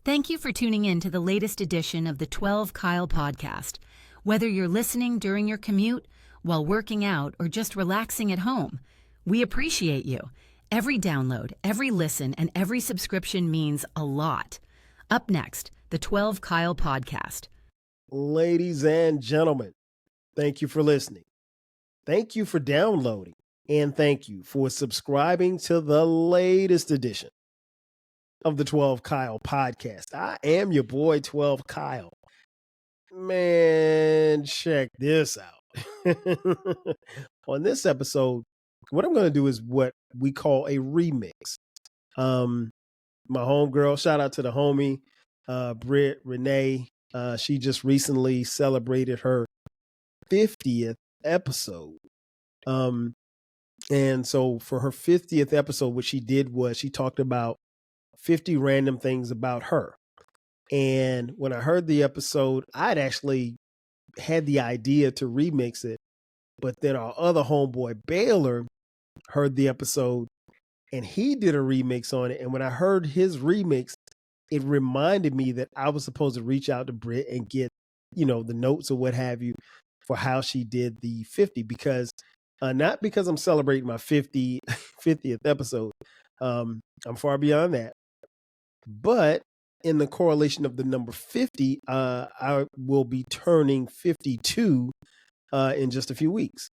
Thank you for tuning in to the latest edition of the 12 Kyle podcast. Whether you're listening during your commute, while working out, or just relaxing at home, we appreciate you. Every download, every listen, and every subscription means a lot. Up next, the 12 Kyle podcast. Ladies and gentlemen, thank you for listening. Thank you for downloading. And thank you for subscribing to the latest edition of the 12 Kyle podcast. I am your boy, 12 Kyle. Man, check this out. On this episode, what I'm going to do is what we call a remix. My homegirl, shout out to the homie, Britt Renee. She just recently celebrated her 50th episode. And so for her 50th episode, what she did was she talked about 50 random things about her. And when I heard the episode, I'd actually had the idea to remix it. But then our other homeboy, Baylor, heard the episode and he did a remix on it. And when I heard his remix, it reminded me that I was supposed to reach out to Britt and get, the notes or what have you for how she did the 50, because not because I'm celebrating my 50th episode. I'm far beyond that. But in the correlation of the number 50, I will be turning 52 in just a few weeks.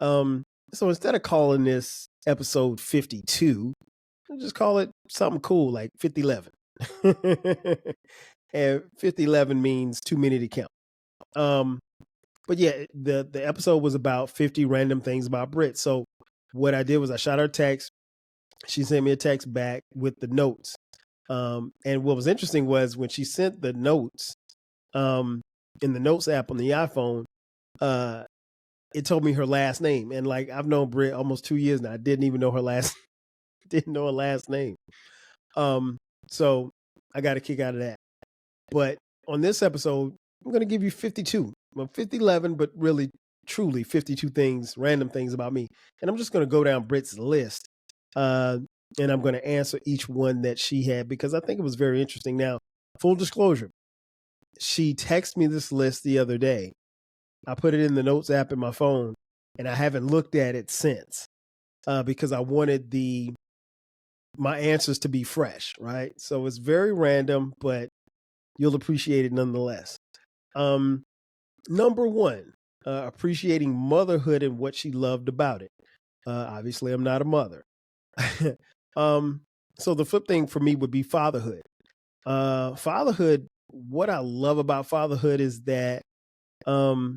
So instead of calling this episode 52, I'll just call it something cool like Fiftyleven. And Fiftyleven means too many to count. But yeah, the episode was about 50 random things about Britt. So what I did was I shot her a text. She sent me a text back with the notes. And what was interesting was when she sent the notes in the notes app on the iPhone, it told me her last name. And like, I've known Britt almost 2 years now. I didn't even know her last name. So I got a kick out of that. But on this episode, I'm going to give you 52. Well, 5011, but really, truly 52 things, random things about me. And I'm just going to go down Britt's list. And I'm going to answer each one that she had because I think it was very interesting. Now, full disclosure, she texted me this list the other day. I put it in the notes app in my phone, and I haven't looked at it since because I wanted my answers to be fresh, right? So it's very random, but you'll appreciate it nonetheless. Number one, appreciating motherhood and what she loved about it. Obviously, I'm not a mother. So the flip thing for me would be fatherhood. Fatherhood, what I love about fatherhood is that I'm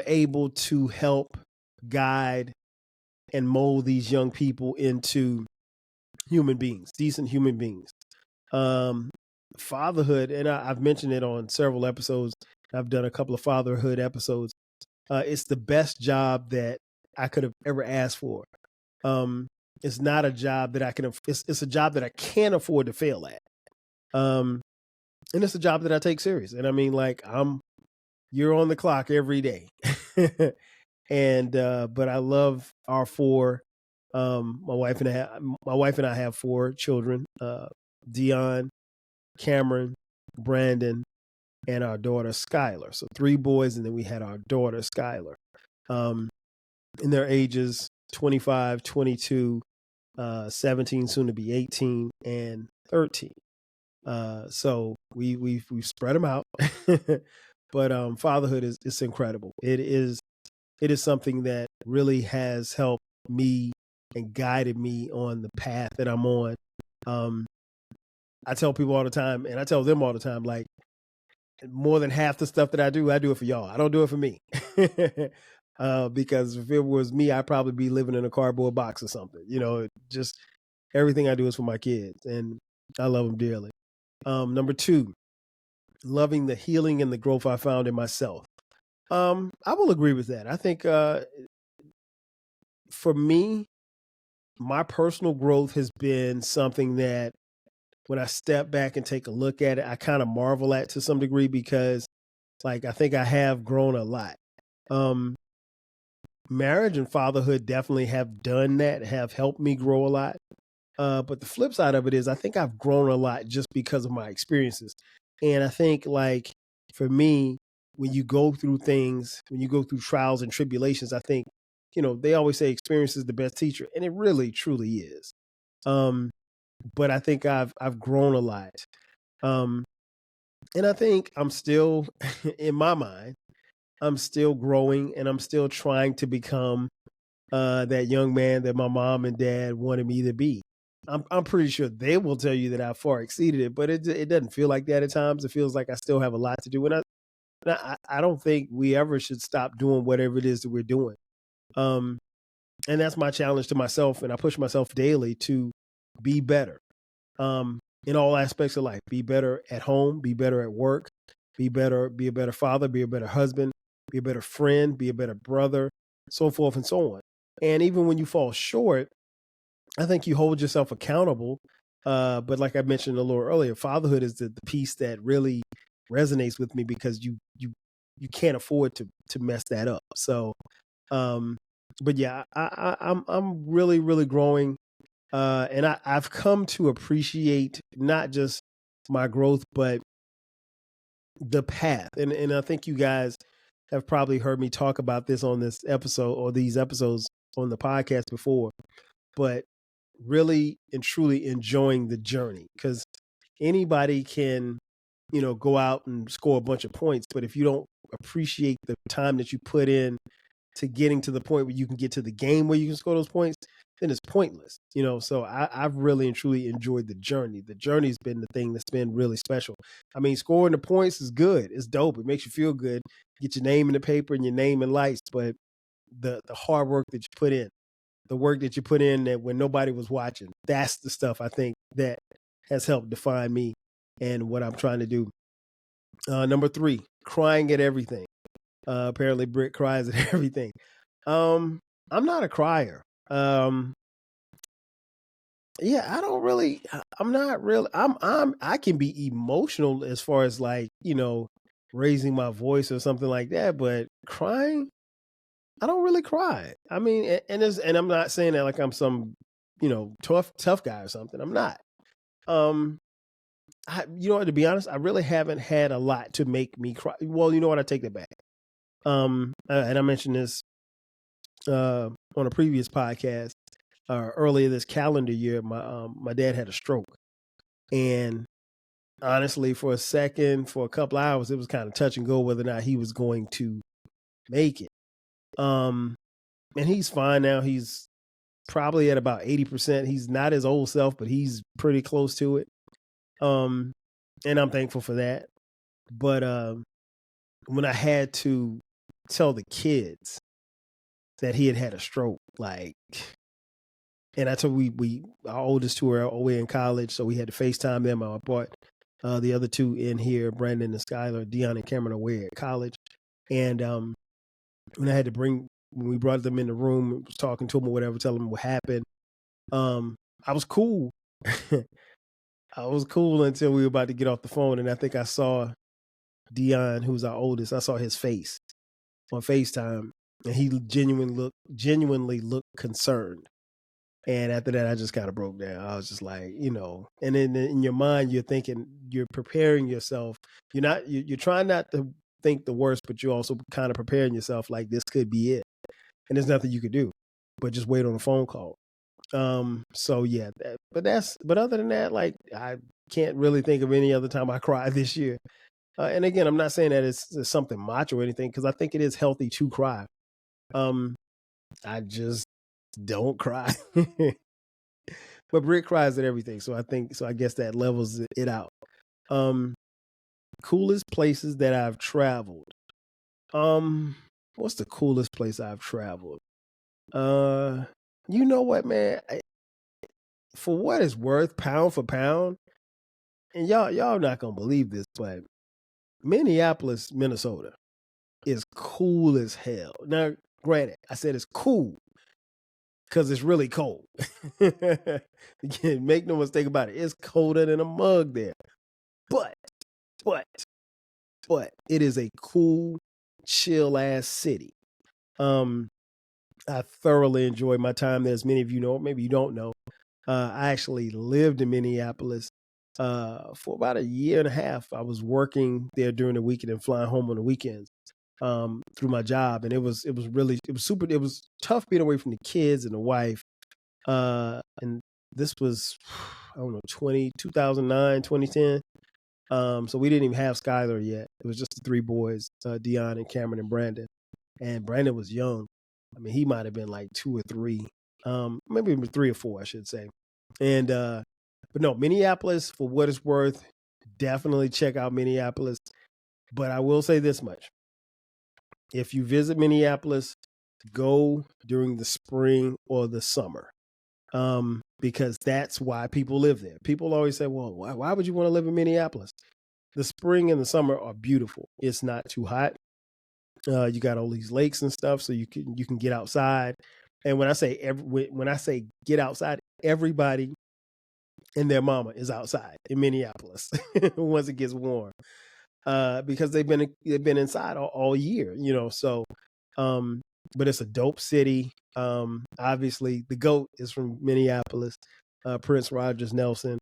able to help guide and mold these young people into human beings, decent human beings. Fatherhood, and I've mentioned it on several episodes. I've done a couple of fatherhood episodes. It's the best job that I could have ever asked for. It's not a job that it's a job that I can't afford to fail at. And it's a job that I take serious. And I mean, like, you're on the clock every day. And, but I love our four, my wife and I have four children, Dion, Cameron, Brandon, and our daughter, Skylar. So 3 boys. And then we had our daughter, Skylar, in their ages, 25, 22, 17, soon to be 18 and 13. So we've spread them out, but, fatherhood is incredible. It is something that really has helped me and guided me on the path that I'm on. I tell people all the time, and I tell them all the time, like, more than half the stuff that I do it for y'all. I don't do it for me. Because if it was me, I'd probably be living in a cardboard box or something. Just everything I do is for my kids, and I love them dearly. Number 2, loving the healing and the growth I found in myself. I will agree with that. I think for me, my personal growth has been something that when I step back and take a look at it, I kind of marvel at to some degree because, like, I think I have grown a lot. Marriage and fatherhood definitely have done that, have helped me grow a lot. But the flip side of it is I think I've grown a lot just because of my experiences. And I think like for me, when you go through things, when you go through trials and tribulations, I think, they always say experience is the best teacher, and it really truly is. But I think I've grown a lot. And I think I'm still in my mind, I'm still growing and I'm still trying to become that young man that my mom and dad wanted me to be. I'm pretty sure they will tell you that I far exceeded it, but it doesn't feel like that at times. It feels like I still have a lot to do, and I don't think we ever should stop doing whatever it is that we're doing. And that's my challenge to myself, and I push myself daily to be better in all aspects of life. Be better at home, be better at work, be a better father, be a better husband, be a better friend, be a better brother, so forth and so on. And even when you fall short, I think you hold yourself accountable. But like I mentioned a little earlier, fatherhood is the piece that really resonates with me because you can't afford to mess that up. So, but yeah, I'm really really growing, and I've come to appreciate not just my growth, but the path. And I think you guys have probably heard me talk about this on this episode or these episodes on the podcast before, but really and truly enjoying the journey, because anybody can, go out and score a bunch of points, but if you don't appreciate the time that you put in to getting to the point where you can get to the game where you can score those points, then it's pointless, So I've really and truly enjoyed the journey. The journey's been the thing that's been really special. I mean, scoring the points is good. It's dope. It makes you feel good. Get your name in the paper and your name in lights, but the hard work that you put in, the work that you put in that when nobody was watching, that's the stuff I think that has helped define me and what I'm trying to do. Number 3, crying at everything. Apparently Britt cries at everything. I'm not a crier. Yeah, I'm not really, I can be emotional as far as like, raising my voice or something like that, but crying, I don't really cry. I mean, and I'm not saying that like I'm some, tough guy or something. I'm not. To be honest, I really haven't had a lot to make me cry. Well, you know what? I take that back. And I mentioned this on a previous podcast. Earlier this calendar year, my dad had a stroke, and honestly, for a couple hours, it was kind of touch and go whether or not he was going to make it. And he's fine now. He's probably at about 80%. He's not his old self, but he's pretty close to it. And I'm thankful for that. But when I had to tell the kids that he had a stroke, like, and I told our oldest two are away in college, so we had to FaceTime them. I brought the other two in here, Brandon and Skylar, Dion and Cameron, away at college. And when we brought them in the room, was talking to them or whatever, telling them what happened, I was cool. I was cool until we were about to get off the phone, and I think I saw Dion, who's our oldest, I saw his face on FaceTime, and he genuinely looked concerned. And after that, I just kind of broke down. I was just like, and then in your mind, you're thinking, you're preparing yourself. You're trying not to think the worst, but you're also kind of preparing yourself like this could be it. And there's nothing you could do but just wait on a phone call. So yeah, but other than that, like, I can't really think of any other time I cried this year. And again, I'm not saying that it's something macho or anything, because I think it is healthy to cry. I just don't cry. But Britt cries at everything, so I guess that levels it out. Coolest places that I've traveled. What's the coolest place I've traveled? You know what, man? For what it's worth, pound for pound, and y'all not gonna believe this, but Minneapolis, Minnesota is cool as hell. Now, granted, I said it's cool because it's really cold. Again, make no mistake about it. It's colder than a mug there. But it is a cool, chill ass city. I thoroughly enjoyed my time there. As many of you know, maybe you don't know, I actually lived in Minneapolis for about a year and a half. I was working there during the weekend and flying home on the weekends through my job, and it was tough being away from the kids and the wife. And this was, I don't know, 2009, 2010. So we didn't even have Skylar yet. It was just the three boys, Dion and Cameron and Brandon. And Brandon was young. I mean, he might have been like 2 or 3, maybe 3 or 4, I should say. And but no, Minneapolis, for what it's worth, definitely check out Minneapolis. But I will say this much: if you visit Minneapolis, go during the spring or the summer, because that's why people live there. People always say, "Well, why would you want to live in Minneapolis?" The spring and the summer are beautiful. It's not too hot. You got all these lakes and stuff, so you can get outside. And when I say get outside, everybody and their mama is outside in Minneapolis once it gets warm, because they've been inside all year, So, but it's a dope city. Obviously, the GOAT is from Minneapolis, Prince Rogers Nelson.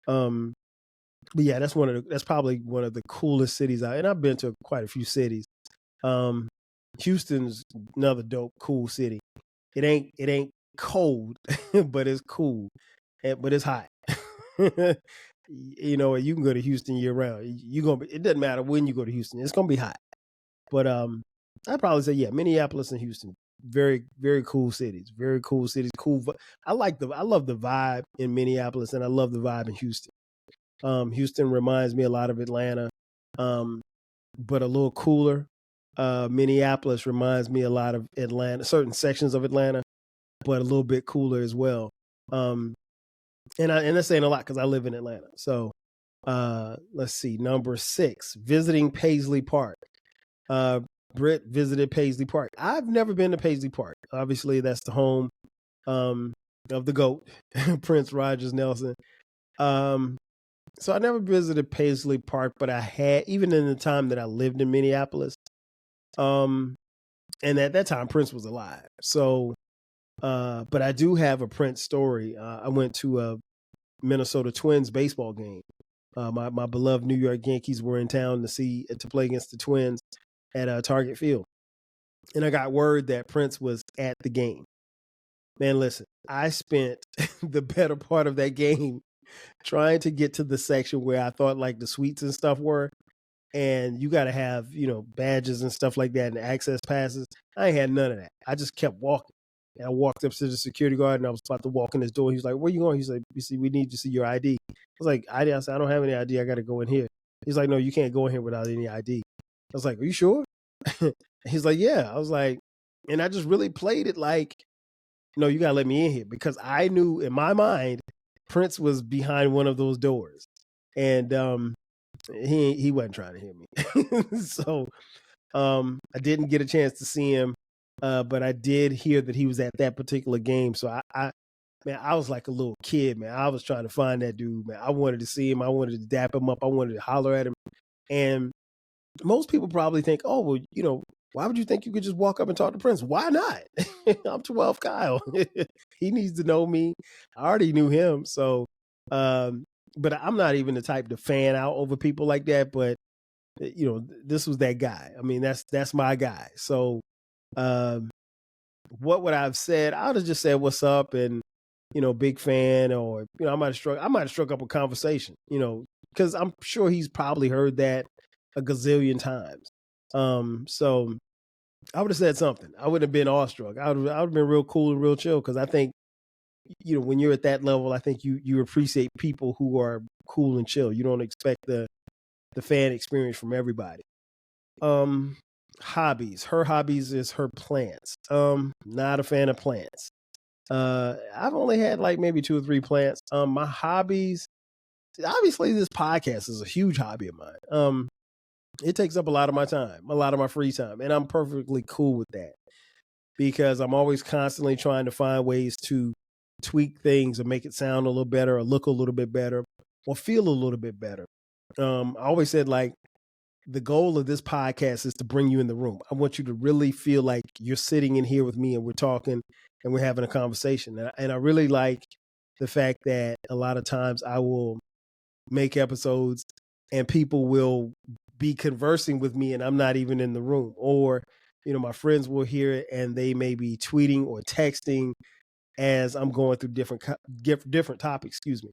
But yeah, that's probably one of the coolest cities and I've been to quite a few cities. Houston's another dope, cool city. It ain't cold, but it's cool, but it's hot. You can go to Houston year round. It doesn't matter when you go to Houston, it's gonna be hot. But I'd probably say, yeah, Minneapolis and Houston, very, very cool cities. Very cool cities. Cool. I love the vibe in Minneapolis, and I love the vibe in Houston. Houston reminds me a lot of Atlanta, but a little cooler. Minneapolis reminds me a lot of Atlanta, certain sections of Atlanta, but a little bit cooler as well. And that's saying a lot because I live in Atlanta. So let's see, number 6, visiting Paisley Park. Britt visited Paisley Park. I've never been to Paisley Park. Obviously, that's the home of the GOAT, Prince Rogers Nelson. So I never visited Paisley Park, but I had, even in the time that I lived in Minneapolis. And at that time, Prince was alive. So, but I do have a Prince story. I went to a Minnesota Twins baseball game. My beloved New York Yankees were in town to play against the Twins at Target Field. And I got word that Prince was at the game. Man, listen, I spent the better part of that game trying to get to the section where I thought like the suites and stuff were. And you got to have, badges and stuff like that and access passes. I ain't had none of that. I just kept walking. And I walked up to the security guard and I was about to walk in his door. He's like, "Where you going?" He's like, "We need to see your ID." I was like, "ID?" I said, "I don't have any ID. I got to go in here." He's like, "No, you can't go in here without any ID." I was like, "Are you sure?" He's like, "Yeah." I was like, and I just really played it like, "No, you got to let me in here," because I knew in my mind Prince was behind one of those doors. And he wasn't trying to hear me. So I didn't get a chance to see him, but I did hear that he was at that particular game. So I was like a little kid, man. I was trying to find that dude, man. I wanted to see him. I wanted to dap him up. I wanted to holler at him. And most people probably think, "Oh, well, why would you think you could just walk up and talk to Prince?" Why not? I'm 12 Kyle. He needs to know me. I already knew him. So, but I'm not even the type to fan out over people like that. But this was that guy. I mean, that's my guy. So, what would I have said? I would have just said, "What's up?" and big fan, or I might have struck up a conversation. Because I'm sure he's probably heard that a gazillion times. So I would have said something. I wouldn't have been awestruck. I would have been real cool and real chill, because I think when you're at that level, I think you appreciate people who are cool and chill. You don't expect the fan experience from everybody. Hobbies. Her hobbies is her plants. Not a fan of plants. I've only had like maybe 2 or 3 plants. My hobbies, obviously this podcast is a huge hobby of mine. It takes up a lot of my time, a lot of my free time, and I'm perfectly cool with that, because I'm always constantly trying to find ways to tweak things or make it sound a little better, or look a little bit better, or feel a little bit better. I always said, like, the goal of this podcast is to bring you in the room. I want you to really feel like you're sitting in here with me and we're talking and we're having a conversation. And I really like the fact that a lot of times I will make episodes and people will be conversing with me and I'm not even in the room, or my friends will hear it and they may be tweeting or texting as I'm going through different topics. Excuse me.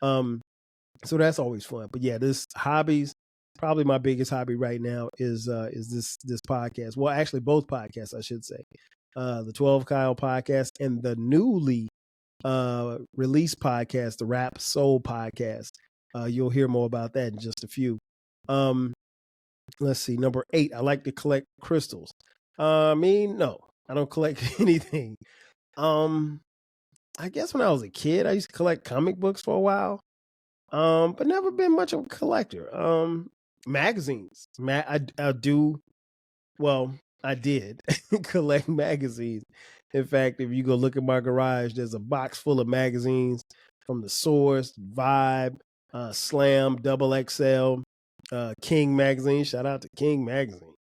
So that's always fun. But yeah, this hobbies, probably my biggest hobby right now is this podcast. Well, actually, both podcasts, I should say, the 12 Kyle podcast and the newly released podcast, the Rap Soul podcast. You'll hear more about that in just a few. Let's see. Number 8, I like to collect crystals. No, I don't collect anything. I guess when I was a kid, I used to collect comic books for a while. But never been much of a collector. Magazines. I do. Well, I did collect magazines. In fact, if you go look at my garage, there's a box full of magazines from The Source, Vibe, Slam, Double XL, King Magazine. Shout out to King Magazine.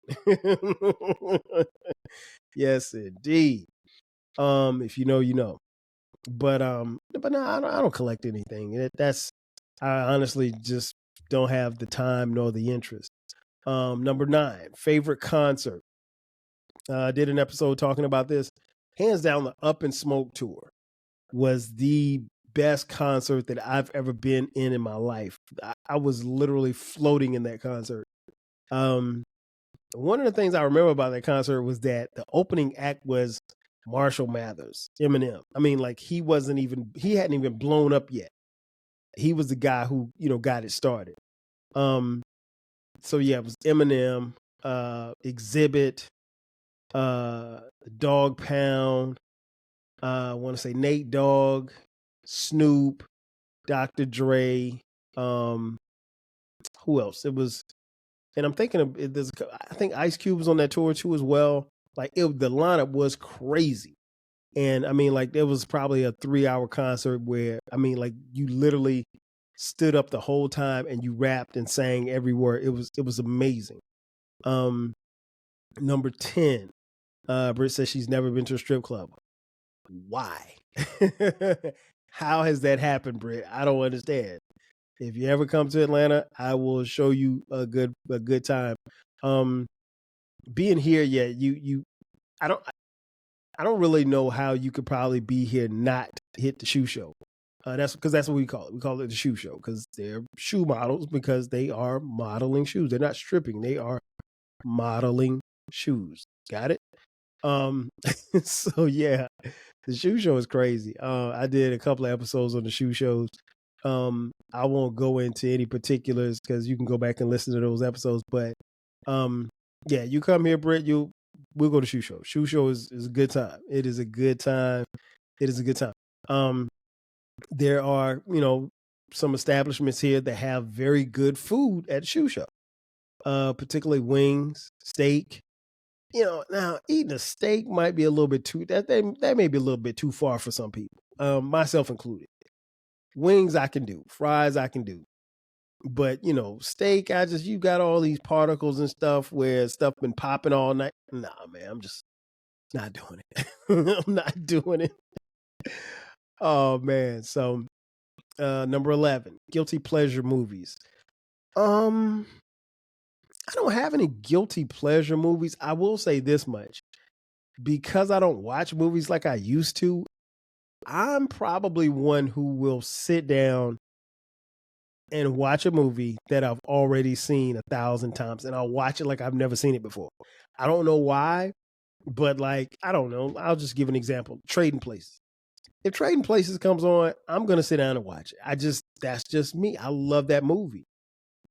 Yes, indeed. If you know, you know. But no, I don't collect anything. I honestly just don't have the time nor the interest. Number 9, favorite concert. I did an episode talking about this. Hands down, the Up in Smoke tour was the best concert that I've ever been in my life. I was literally floating in that concert. One of the things I remember about that concert was that the opening act was Marshall Mathers, Eminem. I mean, like he hadn't even blown up yet. He was the guy who, got it started. So yeah, it was Eminem, Exhibit, Dog Pound, I want to say Nate Dogg, Snoop, Dr. Dre, who else? It was, and I'm thinking of I think Ice Cube was on that tour too as well. Like the lineup was crazy. And I mean, like there was probably a 3-hour concert where, I mean, like you literally stood up the whole time and you rapped and sang every word. It was amazing. Number 10, Britt says she's never been to a strip club. Why? How has that happened, Britt? I don't understand. If you ever come to Atlanta, I will show you a good time. Being here, yeah, I don't really know how you could probably be here not hit the shoe show. That's what we call it. We call it the shoe show because they're shoe models, because they are modeling shoes. They're not stripping. They are modeling shoes. Got it? So yeah, the shoe show is crazy. I did a couple of episodes on the shoe shows. I won't go into any particulars because you can go back and listen to those episodes. But yeah, you come here, Britt, we'll go to shoe show. Shoe show is a good time. It is a good time. It is a good time. There are, some establishments here that have very good food at shoe show. Particularly wings, steak. Now eating a steak might be a little bit too that may be a little bit too far for some people, myself included. Wings I can do, fries I can do, but steak, you got all these particles and stuff where stuff been popping all night. Nah, man, I'm just not doing it. I'm not doing it. Oh man, so number 11, guilty pleasure movies. I don't have any guilty pleasure movies. I will say this much. Because I don't watch movies like I used to, I'm probably one who will sit down and watch a movie that I've already seen 1,000 times, and I'll watch it like I've never seen it before. I don't know why, but like, I don't know. I'll just give an example. Trading Places. If Trading Places comes on, I'm going to sit down and watch it. That's just me. I love that movie.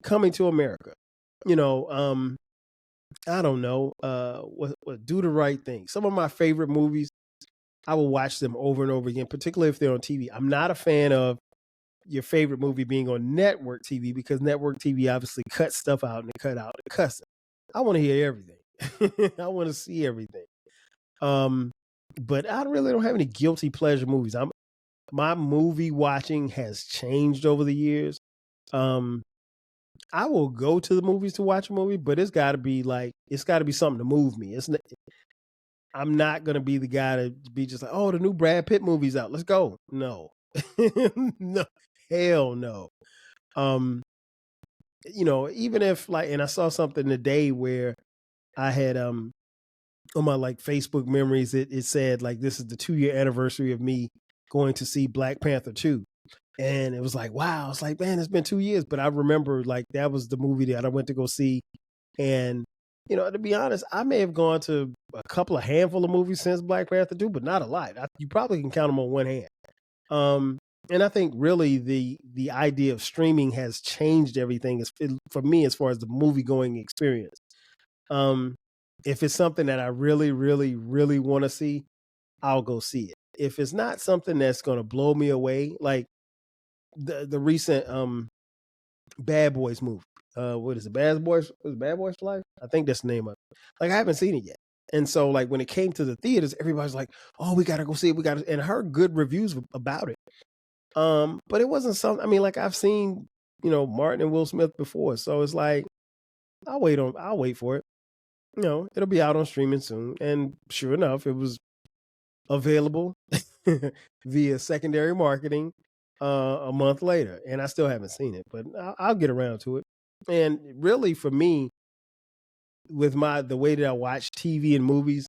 Coming to America. I don't know. What Do the Right Thing. Some of my favorite movies, I will watch them over and over again, particularly if they're on TV. I'm not a fan of your favorite movie being on network TV because network TV obviously cuts stuff out and they cut out the cussing. I want to hear everything. I want to see everything. But I really don't have any guilty pleasure movies. My movie watching has changed over the years. I will go to the movies to watch a movie, but it's got to be something to move me. I'm not going to be the guy to be just like, oh, the new Brad Pitt movie's out. Let's go. No, No, hell no. Even if like, and I saw something today where I had on my like Facebook memories, it said like this is the 2-year anniversary of me going to see Black Panther 2. And it was like, wow, it's like, man, it's been 2 years. But I remember like that was the movie that I went to go see. And, to be honest, I may have gone to a couple of handful of movies since Black Panther 2, but not a lot. You probably can count them on one hand. And I think really the idea of streaming has changed everything for me as far as the movie going experience. If it's something that I really, really, really want to see, I'll go see it. If it's not something that's going to blow me away, like the recent Bad Boys movie. What is it? Bad Boys for Life? I think that's the name of it. Like I haven't seen it yet. And so like when it came to the theaters, everybody's like, "Oh, we got to go see it. And I heard good reviews about it. But it wasn't something, I mean, like I've seen, Martin and Will Smith before. So it's like, I'll wait for it. It'll be out on streaming soon. And sure enough, it was available via secondary marketing a month later. And I still haven't seen it, but I'll get around to it. And really for me, with the way that I watch TV and movies,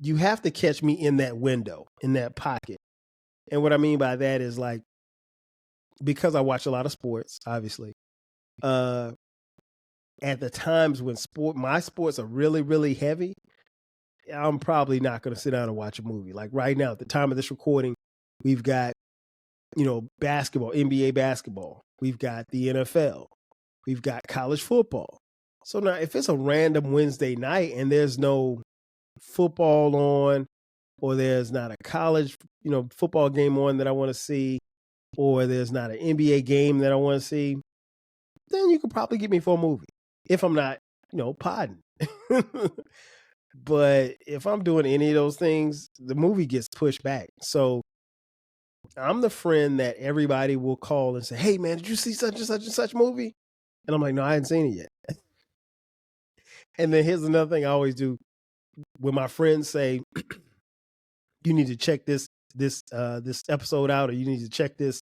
you have to catch me in that window, in that pocket. And what I mean by that is like, because I watch a lot of sports, obviously, at the times when my sports are really, really heavy, I'm probably not going to sit down and watch a movie. Like right now, at the time of this recording, we've got, basketball, NBA basketball. We've got the NFL. We've got college football. So now if it's a random Wednesday night and there's no football on, or there's not a college, football game on that I want to see, or there's not an NBA game that I want to see, then you could probably get me for a movie if I'm not, podding. But if I'm doing any of those things, the movie gets pushed back. So I'm the friend that everybody will call and say, "Hey man, did you see such and such and such movie?" And I'm like, "No, I hadn't seen it yet." And then here's another thing I always do. When my friends say, "You need to check this episode out," or "You need to check this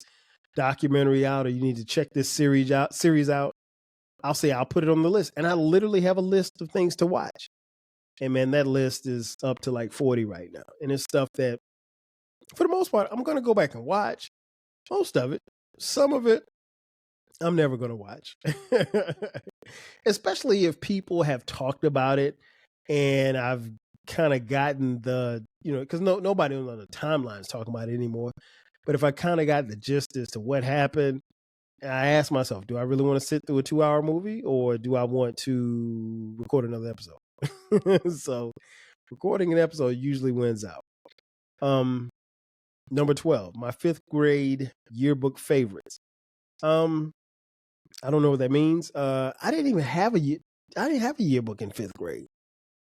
documentary out," or "You need to check this series out," I'll say I'll put it on the list. And I literally have a list of things to watch. And man, that list is up to like 40 right now. And it's stuff that, for the most part, I'm going to go back and watch. Most of it. Some of it, I'm never going to watch. Especially if people have talked about it and I've kind of gotten because nobody on the timeline is talking about it anymore. But if I kind of got the gist as to what happened, I ask myself, do I really want to sit through a 2-hour movie, or do I want to record another episode? So recording an episode usually wins out. Number 12, my 5th grade yearbook favorites. I don't know what that means. I didn't have a yearbook in 5th grade.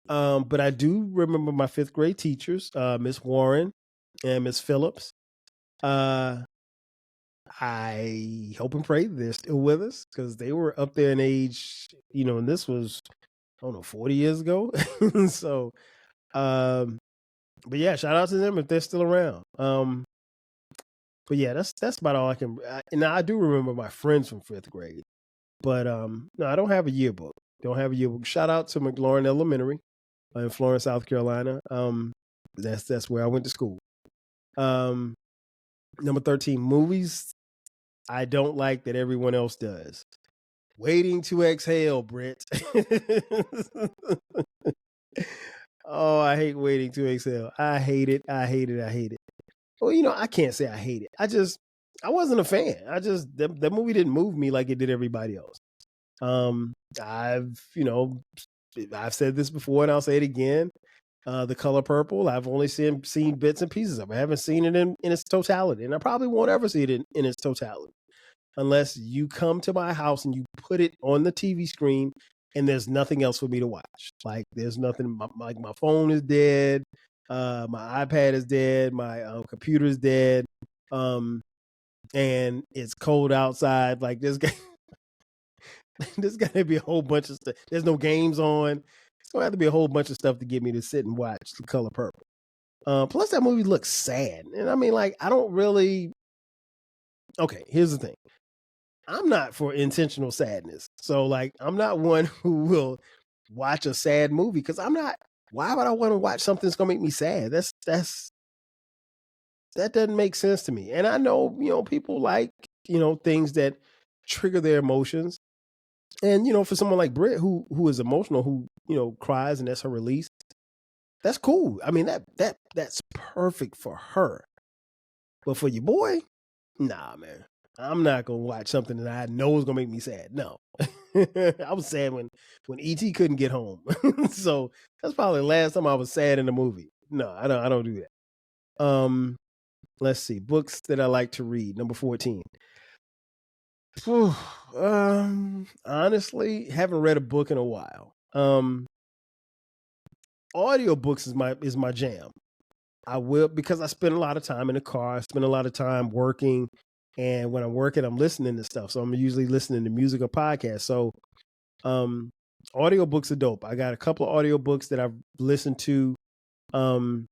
But I do remember my 5th grade teachers, Miss Warren and Miss Phillips. I hope and pray they're still with us, because they were up there in age, and this was, I don't know, 40 years ago. So, but yeah, shout out to them if they're still around. But yeah, that's about all I can. And I do remember my friends from 5th grade, but no, I don't have a yearbook. Shout out to McLaurin Elementary in Florence, South Carolina. That's where I went to school. Number 13, movies I don't like that everyone else does. Waiting to Exhale, Britt. Oh, I hate Waiting to Exhale. I hate it. Well, I can't say I hate it. I wasn't a fan. That movie didn't move me like it did everybody else. I've said this before and I'll say it again. The Color Purple, I've only seen bits and pieces of it. I haven't seen it in its totality, and I probably won't ever see it in its totality unless you come to my house and you put it on the TV screen and there's nothing else for me to watch. Like there's nothing, like my phone is dead, my iPad is dead, my computer is dead, and it's cold outside. Like there's got to be a whole bunch of stuff. There's no games on. It's gonna have to be a whole bunch of stuff to get me to sit and watch The Color Purple. Plus that movie looks sad. And I mean, like, I don't really. Okay, here's the thing. I'm not for intentional sadness. So like, I'm not one who will watch a sad movie because I'm not. Why would I want to watch something that's gonna make me sad? That doesn't make sense to me. And I know, people like, things that trigger their emotions. And, for someone like Britt who is emotional, who, cries and that's her release, that's cool. I mean, that's perfect for her. But for your boy, nah, man. I'm not gonna watch something that I know is gonna make me sad. No. I was sad when E.T. couldn't get home. So that's probably the last time I was sad in a movie. No, I don't do that. Let's see. Books that I like to read. Number 14. Honestly, haven't read a book in a while. Audiobooks is my jam. I will, because I spend a lot of time in the car. I spend a lot of time working, and when I'm working, I'm listening to stuff. So I'm usually listening to music or podcasts. So, audiobooks are dope. I got a couple of audiobooks that I've listened to, and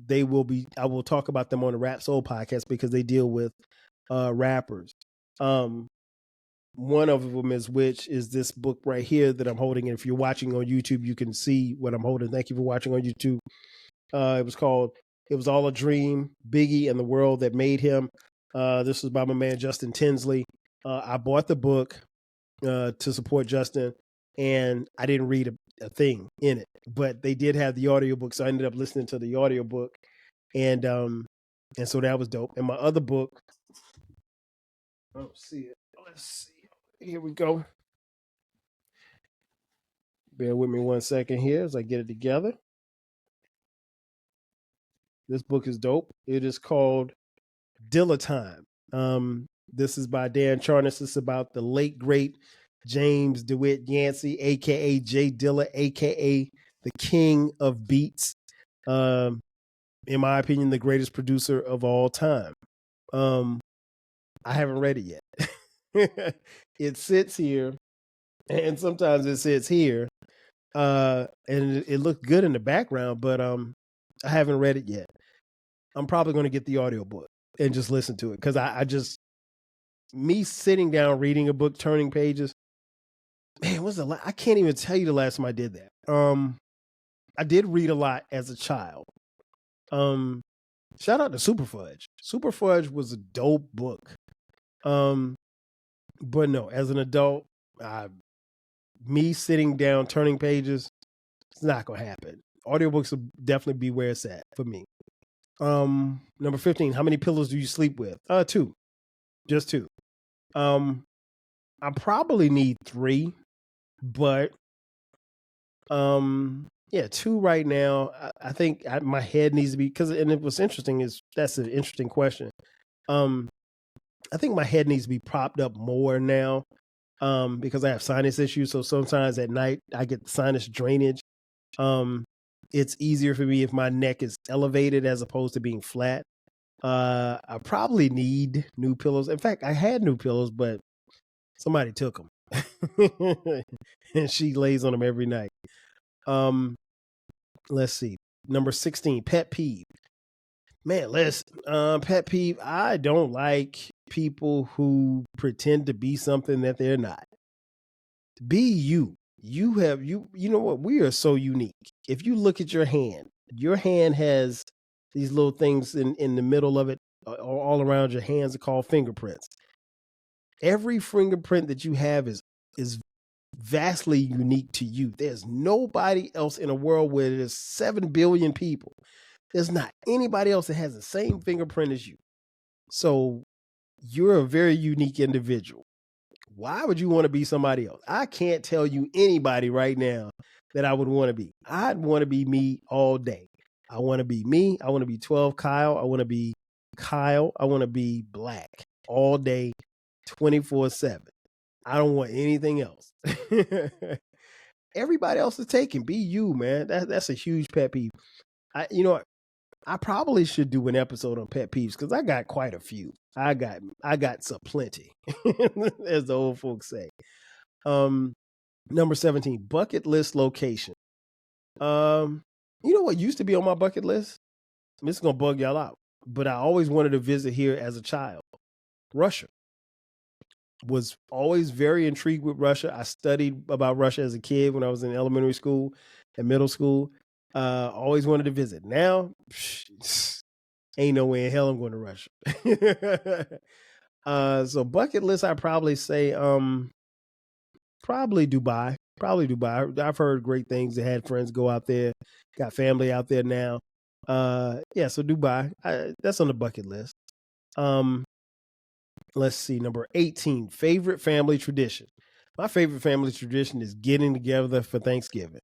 I will talk about them on the Rap Soul podcast because they deal with rappers. One of them is this book right here that I'm holding. And if you're watching on YouTube, you can see what I'm holding. Thank you for watching on YouTube. It was All a Dream, Biggie and the World That Made Him. This was by my man, Justin Tinsley. I bought the book to support Justin, and I didn't read a thing in it, but they did have the audiobook. So I ended up listening to the audiobook, and so that was dope. And my other book, I don't see it. Let's see. Here we go. Bear with me 1 second here as I get it together. This book is dope. It is called Dilla Time. This is by Dan Charnas. It's about the late, great James DeWitt Yancey, a.k.a. Jay Dilla, a.k.a. the king of beats. In my opinion, the greatest producer of all time. I haven't read it yet. It sits here, and sometimes it sits here, and it looked good in the background, but I haven't read it yet. I'm probably going to get the audiobook and just listen to it because me sitting down reading a book, turning pages, man, I can't even tell you the last time I did that. I did read a lot as a child. Shout out to Super Fudge. Super Fudge was a dope book. But no, as an adult, me sitting down turning pages, it's not gonna happen. Audiobooks will definitely be where it's at for me. Number 15, how many pillows do you sleep with? 2. Just 2. I probably need 3, but 2 right now. I think my head needs to be, and what's interesting is that's an interesting question. I think my head needs to be propped up more now, because I have sinus issues. So sometimes at night I get sinus drainage. It's easier for me if my neck is elevated as opposed to being flat. I probably need new pillows. In fact, I had new pillows, but somebody took them, and she lays on them every night. Let's see. Number 16, pet peeve. Man, listen. Pet peeve. I don't like people who pretend to be something that they're not. Be you. You know what? We are so unique. If you look at your hand has these little things in the middle of it, all around your hands, are called fingerprints. Every fingerprint that you have is vastly unique to you. There's nobody else in a world where there's 7 billion people. There's not anybody else that has the same fingerprint as you. So you're a very unique individual. Why would you want to be somebody else? I can't tell you anybody right now that I would want to be. I'd want to be me all day. I want to be me. I want to be 12 Kyle. I want to be Kyle. I want to be Black all day, 24/7. I don't want anything else. Everybody else is taken. Be you, man. That's a huge pet peeve. I probably should do an episode on pet peeves because I got quite a few. I got some plenty, as the old folks say. Number 17, bucket list location. You know what used to be on my bucket list? This is gonna bug y'all out, but I always wanted to visit here as a child. Russia. Was always very intrigued with Russia. I studied about Russia as a kid when I was in elementary school and middle school. Always wanted to visit. Now, ain't no way in hell I'm going to Russia. So bucket list, I'd probably say probably Dubai. Probably Dubai. I've heard great things. I had friends go out there, got family out there now. Yeah, so Dubai. That's on the bucket list. Let's see, number 18, favorite family tradition. My favorite family tradition is getting together for Thanksgiving.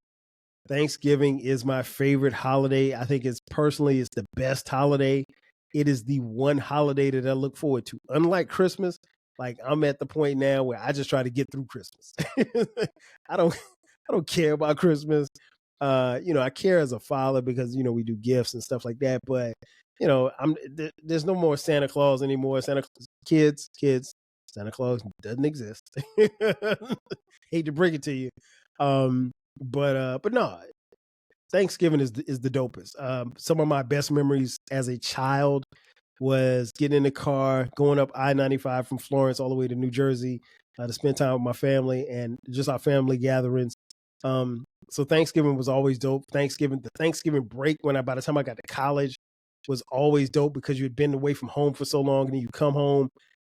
Thanksgiving is my favorite holiday. I think it's the best holiday. It is the one holiday that I look forward to. Unlike Christmas, like I'm at the point now where I just try to get through Christmas. I don't care about Christmas. I care as a father because we do gifts and stuff like that. But there's no more Santa Claus anymore. Kids, Santa Claus doesn't exist. Hate to bring it to you, but no, Thanksgiving is the dopest. Some of my best memories as a child was getting in the car, going up I-95 from Florence all the way to New Jersey to spend time with my family and just our family gatherings. So Thanksgiving was always dope. The Thanksgiving break by the time I got to college was always dope because you had been away from home for so long and then you come home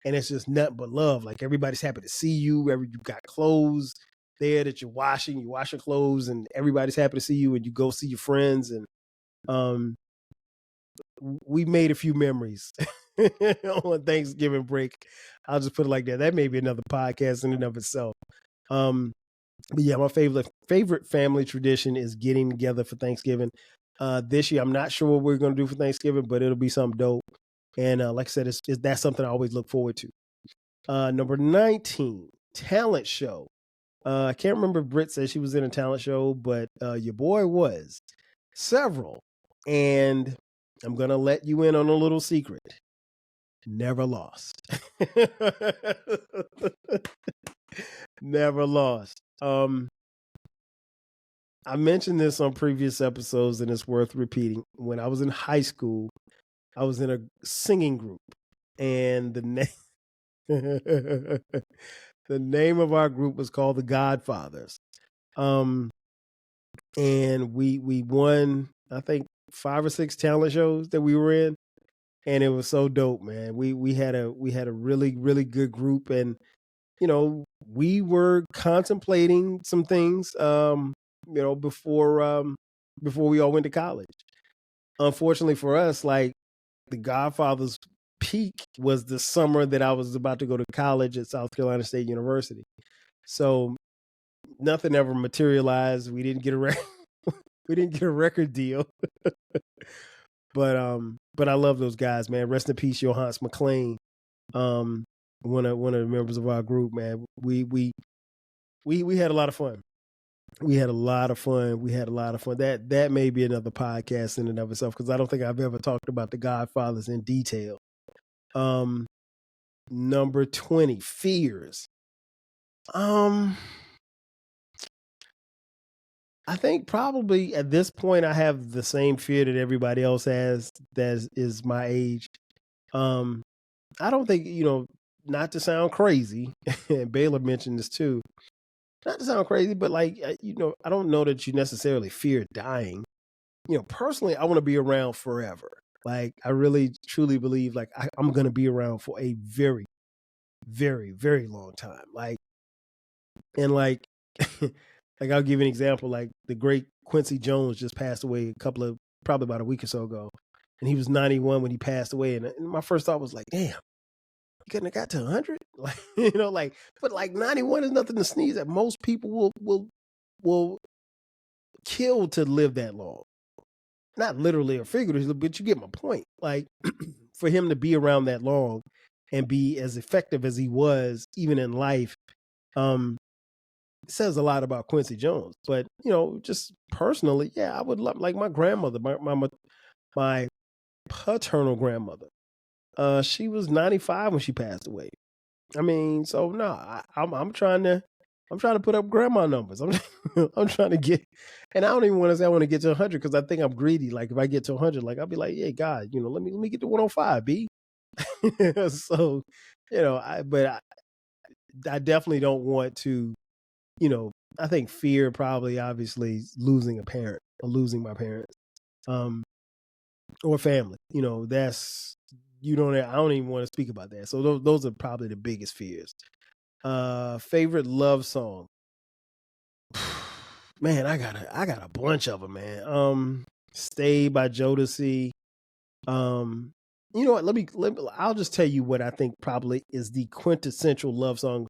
and it's just nothing but love. Like everybody's happy to see you. You got clothes there that you're washing clothes and everybody's happy to see you and you go see your friends. And we made a few memories on Thanksgiving break. I'll just put it like that. That may be another podcast in and of itself. But yeah, my favorite family tradition is getting together for Thanksgiving. This year, I'm not sure what we're going to do for Thanksgiving, but it'll be something dope. And like I said, that's something I always look forward to. Number 19, talent show. I can't remember if Britt said she was in a talent show, but your boy was. Several. And I'm going to let you in on a little secret. Never lost. Never lost. I mentioned this on previous episodes and it's worth repeating. When I was in high school, I was in a singing group and the name of our group was called the Godfathers. And we won, I think, 5 or 6 talent shows that we were in. And it was so dope, man. We had a really, really good group and we were contemplating some things before we all went to college. Unfortunately for us, like the Godfather's peak was the summer that I was about to go to college at South Carolina State University. So nothing ever materialized. We didn't get a record deal. But I love those guys, man. Rest in peace, Johannes McLean. One of the members of our group, man. We had a lot of fun. We had a lot of fun. That may be another podcast in and of itself because I don't think I've ever talked about the Godfathers in detail. Number 20, fears. I think probably at this point I have the same fear that everybody else has that is my age. I don't think, not to sound crazy, and Baylor mentioned this too, not to sound crazy, but like, I don't know that you necessarily fear dying. Personally, I want to be around forever. Like, I really, truly believe like I'm going to be around for a very, very, very long time. Like, and like, like I'll give you an example. Like the great Quincy Jones just passed away probably about a week or so ago. And he was 91 when he passed away. And my first thought was like, damn, he couldn't have got to 100. Like, but like 91 is nothing to sneeze at. Most people will kill to live that long. Not literally or figuratively, but you get my point. Like for him to be around that long and be as effective as he was, even in life, says a lot about Quincy Jones. But just personally, yeah, I would love, like my grandmother, my paternal grandmother. She was 95 when she passed away. I mean, so no, I'm trying to I'm trying to put up grandma numbers. I'm trying to get, and I don't even want to say I want to get to 100 because I think I'm greedy. Like if I get to 100, like I'll be like, yeah, God, let me get to 105, B. So, I definitely don't want to, I think fear probably obviously losing a parent or losing my parents, or family. That's I don't even want to speak about that. So those are probably the biggest fears. Favorite love song. Man, I got a bunch of them, man. Stay by Jodeci. You know what? I'll just tell you what I think probably is the quintessential love song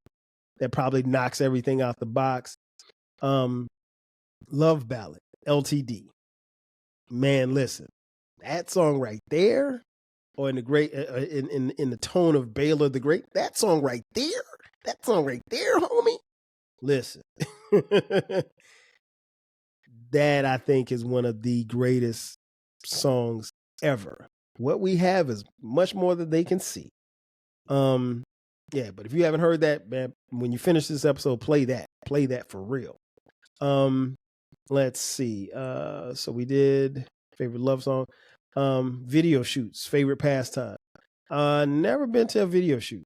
that probably knocks everything out the box. Love Ballad, LTD. Man, listen, that song right there, or in the great, in the tone of Baylor the Great, that song right there, homie. Listen, that I think is one of the greatest songs ever. What we have is much more than they can see. Yeah, but if you haven't heard that, man, when you finish this episode, play that for real. Let's see. So we did favorite love song, video shoots, favorite pastime. Never been to a video shoot.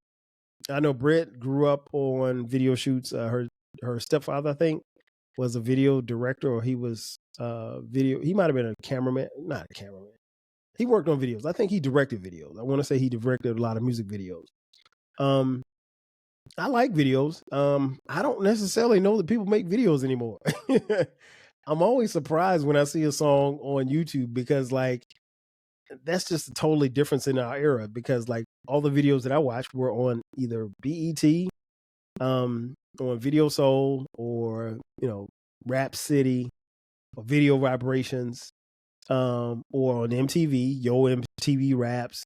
I know Britt grew up on video shoots. Her stepfather, I think, was a video director, or he was video. He might have been a cameraman, not a cameraman. He worked on videos. I think he directed videos. I want to say he directed a lot of music videos. I like videos. I don't necessarily know that people make videos anymore. I'm always surprised when I see a song on YouTube because like that's just a totally difference in our era because like all the videos that I watched were on either BET, on Video Soul, or Rap City, or Video Vibrations, or on MTV, Yo MTV Raps,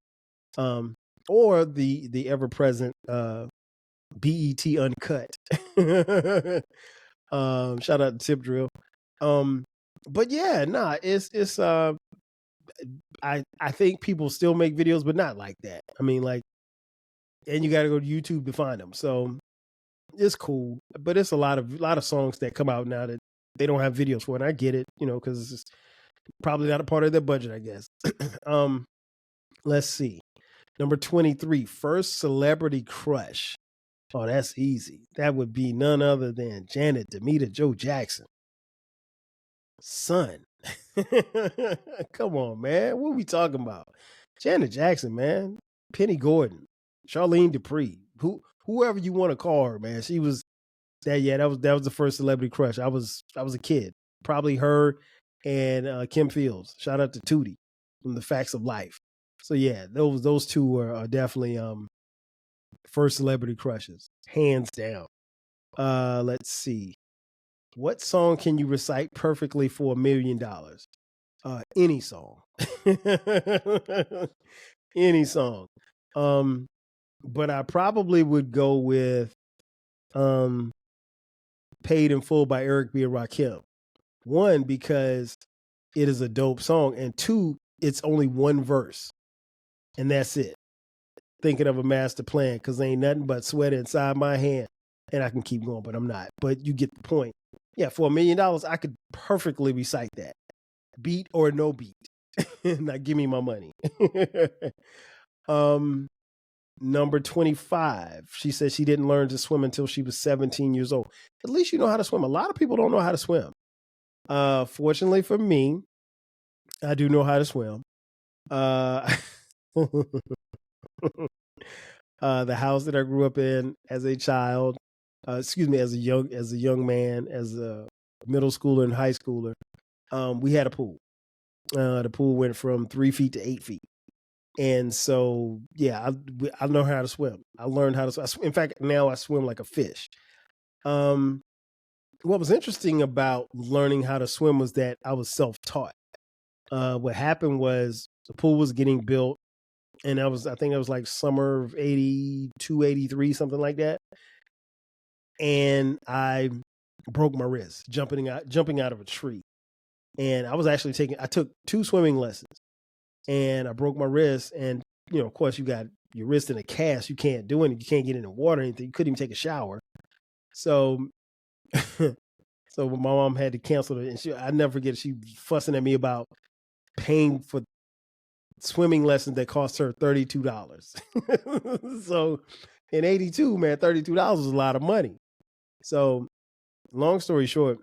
or the ever present BET Uncut. Shout out to Tip Drill. But yeah, it's I think people still make videos, but not like that. I mean, like, and you got to go to YouTube to find them. So it's cool, but it's a lot of songs that come out now that they don't have videos for, and I get it, because it's probably not a part of their budget, I guess. Let's see. Number 23, first celebrity crush. Oh, that's easy. That would be none other than Janet Demita Joe Jackson. Son. Come on, man. What are we talking about? Janet Jackson, man. Penny Gordon. Charlene Dupree. Whoever you want to call her, man. She was that was the first celebrity crush. I was a kid. Probably her and Kim Fields. Shout out to Tootie from The Facts of Life. So yeah, those two are definitely first celebrity crushes, hands down. Let's see. What song can you recite perfectly for $1 million? Any song. Any song. But I probably would go with Paid in Full by Eric B. and Rakim. One, because it is a dope song, and two, it's only one verse, and that's it. Thinking of a master plan, because ain't nothing but sweat inside my hand. And I can keep going, but I'm not. But you get the point. Yeah, for $1 million, I could perfectly recite that. Beat or no beat. Now give me my money. Number 25. She said she didn't learn to swim until she was 17 years old. At least you know how to swim. A lot of people don't know how to swim. Fortunately for me, I do know how to swim. The house that I grew up in as a child, as a young man, as a middle schooler and high schooler, we had a pool. The pool went from 3 feet to 8 feet. And so, yeah, I know how to swim. I learned how to swim. In fact, now I swim like a fish. What was interesting about learning how to swim was that I was self-taught. What happened was the pool was getting built, and I think it was like summer of 82, 83, something like that. And I broke my wrist jumping out of a tree. And I took 2 swimming lessons, and I broke my wrist. And, of course, you got your wrist in a cast. You can't do anything. You can't get in the water or anything. You couldn't even take a shower. So So my mom had to cancel it, and I never forget, she was fussing at me about paying for swimming lessons that cost her $32. So in 82, man, $32 was a lot of money. So long story short,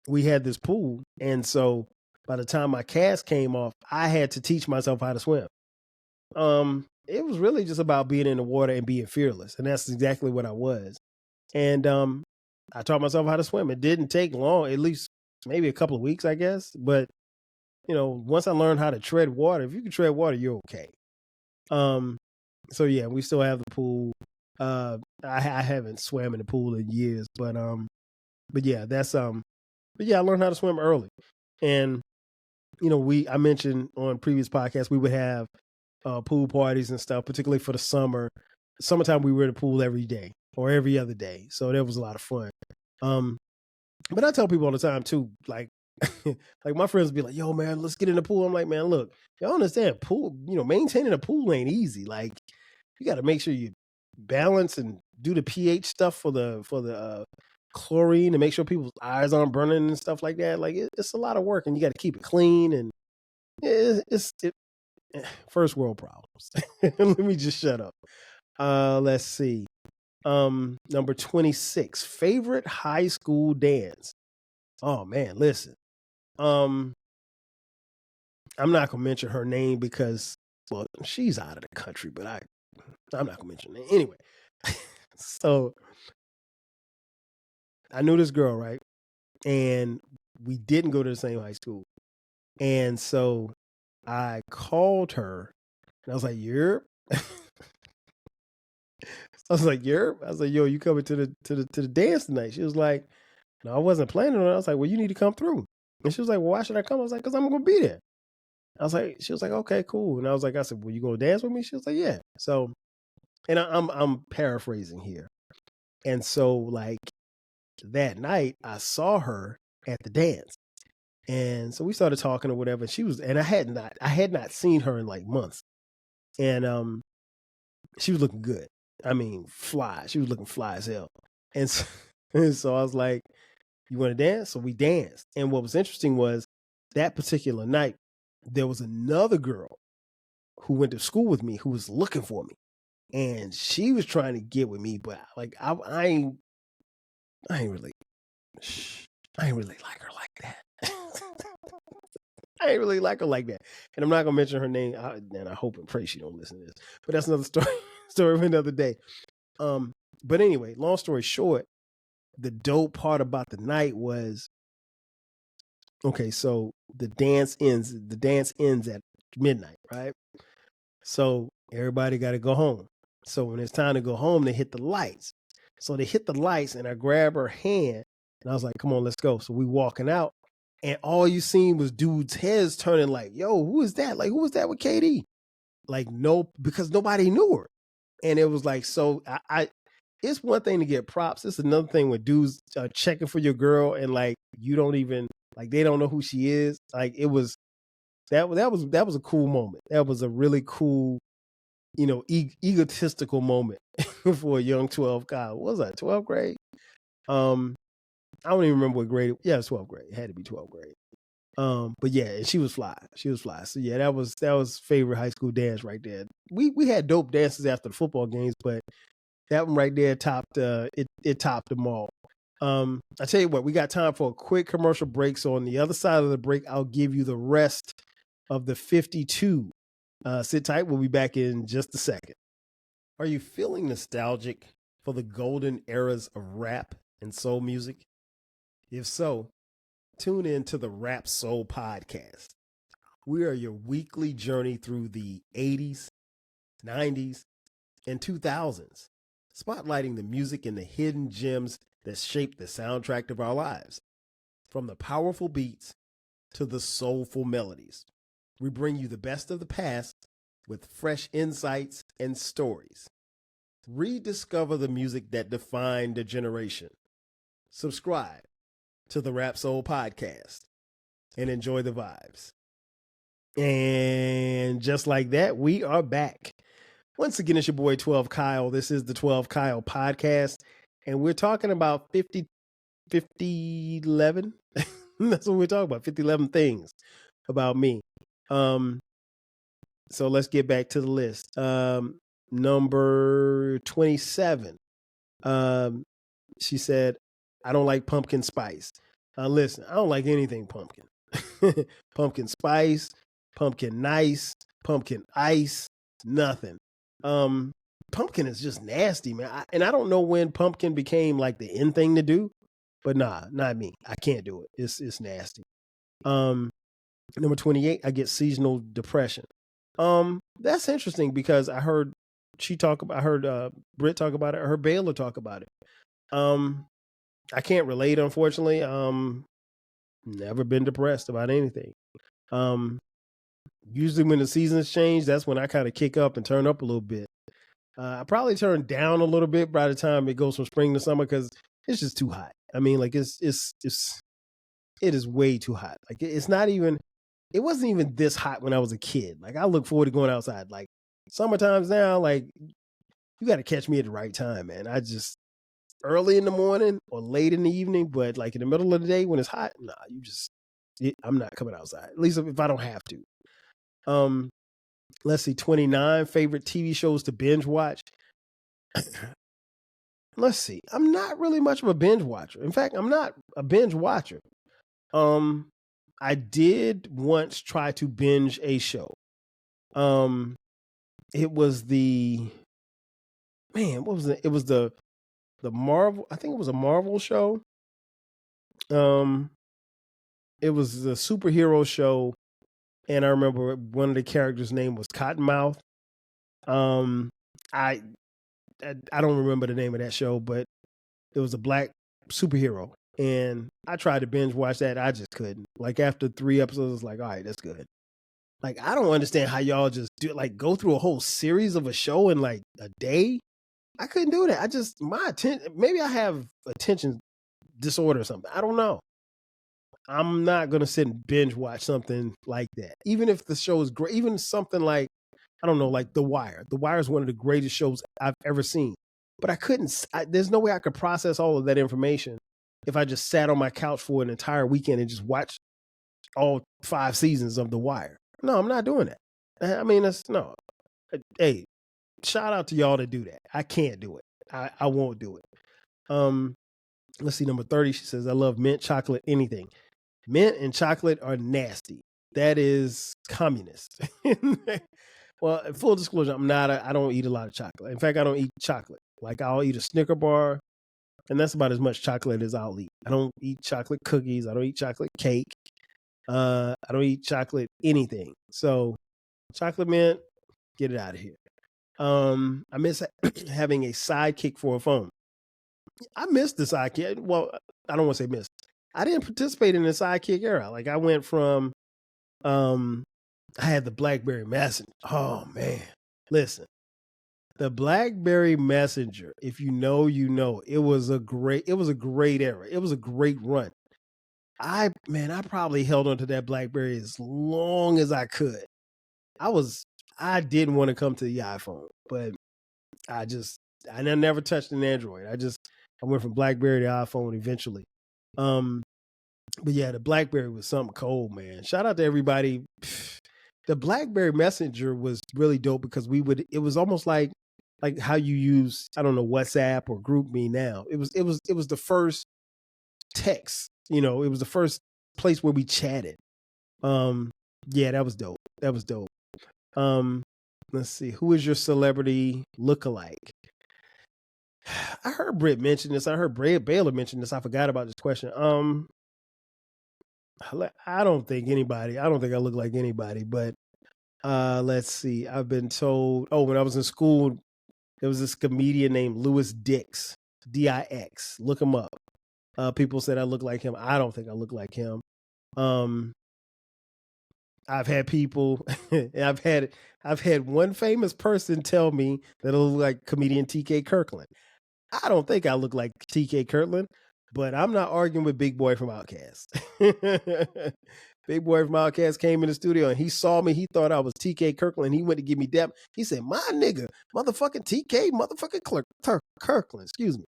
we had this pool. And so by the time my cast came off, I had to teach myself how to swim. It was really just about being in the water and being fearless. And that's exactly what I was. And I taught myself how to swim. It didn't take long, at least maybe a couple of weeks, I guess. But once I learned how to tread water, if you can tread water, you're okay. So yeah, we still have the pool. I haven't swam in the pool in years, but yeah, I learned how to swim early. And I mentioned on previous podcasts, we would have pool parties and stuff, particularly for the summer. Summertime, we were in the pool every day or every other day, so that was a lot of fun. But I tell people all the time too, like like my friends be like, "Yo, man, let's get in the pool." I'm like, "Man, look, y'all understand pool? Maintaining a pool ain't easy. Like, you got to make sure you balance and do the pH stuff for the chlorine to make sure people's eyes aren't burning and stuff like that. Like, it's a lot of work, and you got to keep it clean. And it's first world problems. Let me just shut up. Let's see. Number 26, favorite high school dance. Oh man, listen. I'm not gonna mention her name because, well, she's out of the country, but I'm not gonna mention her name anyway. So I knew this girl, right? And we didn't go to the same high school. And so I called her and I was like, "You're." I was like, "You're." I was like, "Yo, you coming to the dance tonight?" She was like, "No, I wasn't planning on it." I was like, "Well, you need to come through." And she was like, "Well, why should I come?" I was like, "Because I'm gonna be there." She was like, "Okay, cool." And I said, "Well, you gonna dance with me?" She was like, "Yeah." So, and I'm paraphrasing here. And so, like, that night, I saw her at the dance, and so we started talking or whatever. And I had not seen her in like months, and she was looking good. I mean, fly. She was looking fly as hell. And so, and so I was like, "You want to dance?" So we danced. And what was interesting was that particular night, there was another girl who went to school with me who was looking for me, and she was trying to get with me, but like I ain't really like her like that. I ain't really like her like that, and I'm not gonna mention her name. And I hope and pray she don't listen to this. But that's another story. Story of another day. But anyway, long story short, the dope part about the night was, okay, so the dance ends at midnight, right? So everybody got to go home. So when it's time to go home, they hit the lights. So they hit the lights, and I grab her hand, and I was like, "Come on, let's go." So we walking out, and all you seen was dudes' heads turning like, "Yo, who is that? Like, who was that with KD?" Like, no, because nobody knew her. And it was like, so I it's one thing to get props. It's another thing when dudes are checking for your girl, and like, you don't even, like, they don't know who she is. Like, it was, that was a cool moment. That was a really cool, egotistical moment for a young 12 guy. What was that, 12th grade? I don't even remember what grade. Yeah, it was 12th grade. It had to be 12th grade. But yeah, and she was fly. So yeah, that was favorite high school dance right there. We had dope dances after the football games, but that one right there topped it topped them all. I tell you what, we got time for a quick commercial break. So on the other side of the break, I'll give you the rest of the 52. Sit tight. We'll be back in just a second. Are you feeling nostalgic for the golden eras of rap and soul music? If so, tune in to the Rap Soul Podcast. We are your weekly journey through the 80s, 90s, and 2000s, spotlighting the music and the hidden gems that shaped the soundtrack of our lives. From the powerful beats to the soulful melodies, we bring you the best of the past with fresh insights and stories. Rediscover the music that defined a generation. Subscribe to the Rap Soul Podcast and enjoy the vibes. And just like that, we are back. Once again, it's your boy 12 Kyle. This is the 12 Kyle Podcast, and we're talking about Fiftyleven. That's what we're talking about. 5011 things about me. So let's get back to the list. Number 27. She said, I don't like pumpkin spice. Listen, I don't like anything pumpkin. Pumpkin spice, pumpkin nice, pumpkin ice, nothing. Pumpkin is just nasty, man. And I don't know when pumpkin became like the in thing to do, but nah, not me. I can't do it. It's nasty. Number 28, I get seasonal depression. That's interesting because I heard Britt talk about it. I heard Baylor talk about it. I can't relate, unfortunately. Never been depressed about anything. Usually when the seasons change, that's when I kind of kick up and turn up a little bit. I probably turn down a little bit by the time it goes from spring to summer because it's just too hot. I mean, like it is way too hot. Like it wasn't even this hot when I was a kid. Like I look forward to going outside. Like summertimes now, like you got to catch me at the right time, man. I just early in the morning or late in the evening, but like in the middle of the day when it's hot, nah, I'm not coming outside. At least if I don't have to. Let's see, 29 favorite TV shows to binge watch. Let's see. I'm not really much of a binge watcher. In fact, I'm not a binge watcher. I did once try to binge a show. It was what was it? It was the Marvel, I think it was a Marvel show. It was a superhero show, and I remember one of the characters' name was Cottonmouth. I don't remember the name of that show, but it was a black superhero. And I tried to binge watch that. I just couldn't. Like after 3 episodes, I was like, all right, that's good. Like, I don't understand how y'all just go through a whole series of a show in like a day. I couldn't do that. My attention, maybe I have attention disorder or something. I don't know. I'm not going to sit and binge watch something like that. Even if the show is great, even something like, I don't know, like The Wire. The Wire is one of the greatest shows I've ever seen. But there's no way I could process all of that information if I just sat on my couch for an entire weekend and just watched all 5 seasons of The Wire. No, I'm not doing that. I mean, no. Hey, shout out to y'all that do that. I can't do it. I won't do it. Let's see, number 30, she says, I love mint, chocolate, anything. Mint and chocolate are nasty. That is communist. Well, full disclosure, I don't eat a lot of chocolate. In fact, I don't eat chocolate. Like I'll eat a Snicker bar, and that's about as much chocolate as I'll eat. I don't eat chocolate cookies. I don't eat chocolate cake. I don't eat chocolate anything. So chocolate mint, get it out of here. I miss having a sidekick for a phone. I missed the sidekick. Well, I don't want to say miss. I didn't participate in the sidekick era. Like I went from, I had the BlackBerry Messenger. Oh man, listen, the BlackBerry Messenger. If you know, you know. It was a great era. It was a great run. I probably held on to that BlackBerry as long as I could. I didn't want to come to the iPhone, but I never touched an Android. I went from BlackBerry to iPhone eventually. But yeah, the BlackBerry was something cold, man. Shout out to everybody. The BlackBerry Messenger was really dope because it was almost like how you use, I don't know, WhatsApp or GroupMe now. It was the first text, it was the first place where we chatted. Yeah, that was dope. Let's see, who is your celebrity lookalike? I heard Britt mention this. I heard Baylor mention this. I forgot about this question. I don't think I look like anybody, but let's see. I've been told, when I was in school, there was this comedian named Louis Dix, Dix. Look him up. People said I look like him. I don't think I look like him. I've had people, I've had one famous person tell me that I look like comedian TK Kirkland. I don't think I look like TK Kirkland, but I'm not arguing with Big Boy from Outkast. Big Boy from Outkast came in the studio and he saw me. He thought I was TK Kirkland. He went to give me dap. He said, my nigga, motherfucking TK, motherfucking Kirkland, excuse me.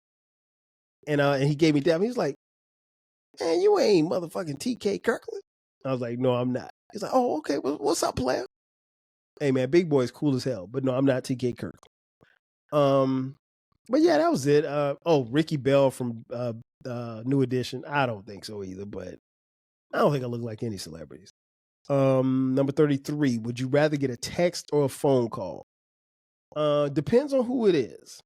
And he gave me dap. He was like, man, you ain't motherfucking TK Kirkland. I was like, no, I'm not. He's like, oh, okay, well, what's up, player? Hey, man, Big Boy's cool as hell, but no, I'm not TK Kirkland. But yeah, that was it. Ricky Bell from New Edition. I don't think so either, but I don't think I look like any celebrities. Number 33, would you rather get a text or a phone call? Depends on who it is.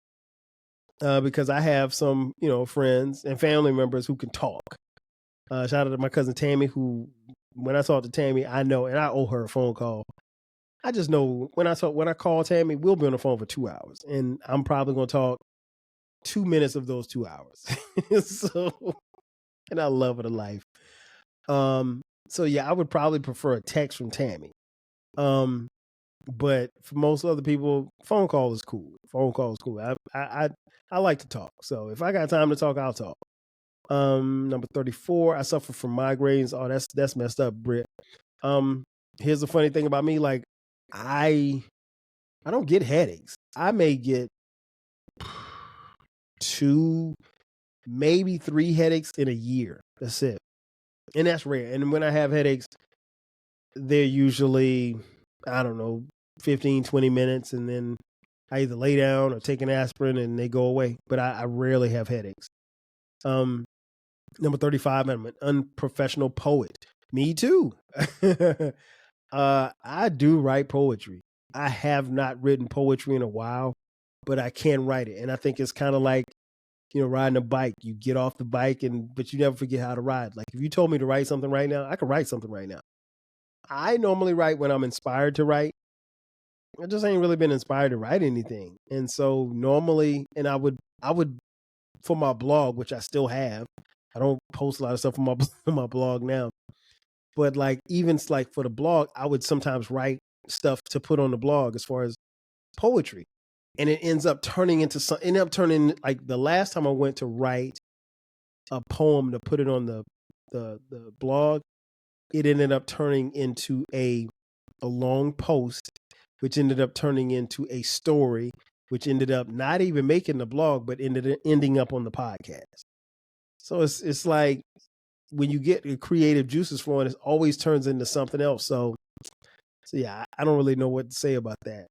Because I have some, friends and family members who can talk. Shout out to my cousin Tammy, who, when I talk to Tammy, I know, and I owe her a phone call. I just know when I call Tammy, we'll be on the phone for 2 hours, and I'm probably going to talk 2 minutes of those 2 hours. So, and I love her to life. So yeah, I would probably prefer a text from Tammy. But for most other people, phone call is cool. Phone call is cool. I like to talk. So if I got time to talk, I'll talk. Number 34, I suffer from migraines. Oh, that's messed up, Britt. Here's the funny thing about me, like I don't get headaches. I may get 2, maybe 3 headaches in a year. That's it. And that's rare. And when I have headaches, they're usually, I don't know, 15, 20 minutes. And then I either lay down or take an aspirin and they go away. But I rarely have headaches. Number 35, I'm an unprofessional poet. Me too. I do write poetry. I have not written poetry in a while, but I can write it. And I think it's kind of like, riding a bike. You get off the bike, but you never forget how to ride. Like if you told me to write something right now, I could write something right now. I normally write when I'm inspired to write. I just ain't really been inspired to write anything. And so normally, and I would for my blog, which I still have. I don't post a lot of stuff on my blog now. But like even like for the blog, I would sometimes write stuff to put on the blog as far as poetry. And it ends up turning like the last time I went to write a poem to put it on the blog, it ended up turning into a long post, which ended up turning into a story, which ended up not even making the blog, but ending up on the podcast. So it's like when you get the creative juices flowing, it always turns into something else. So yeah, I don't really know what to say about that.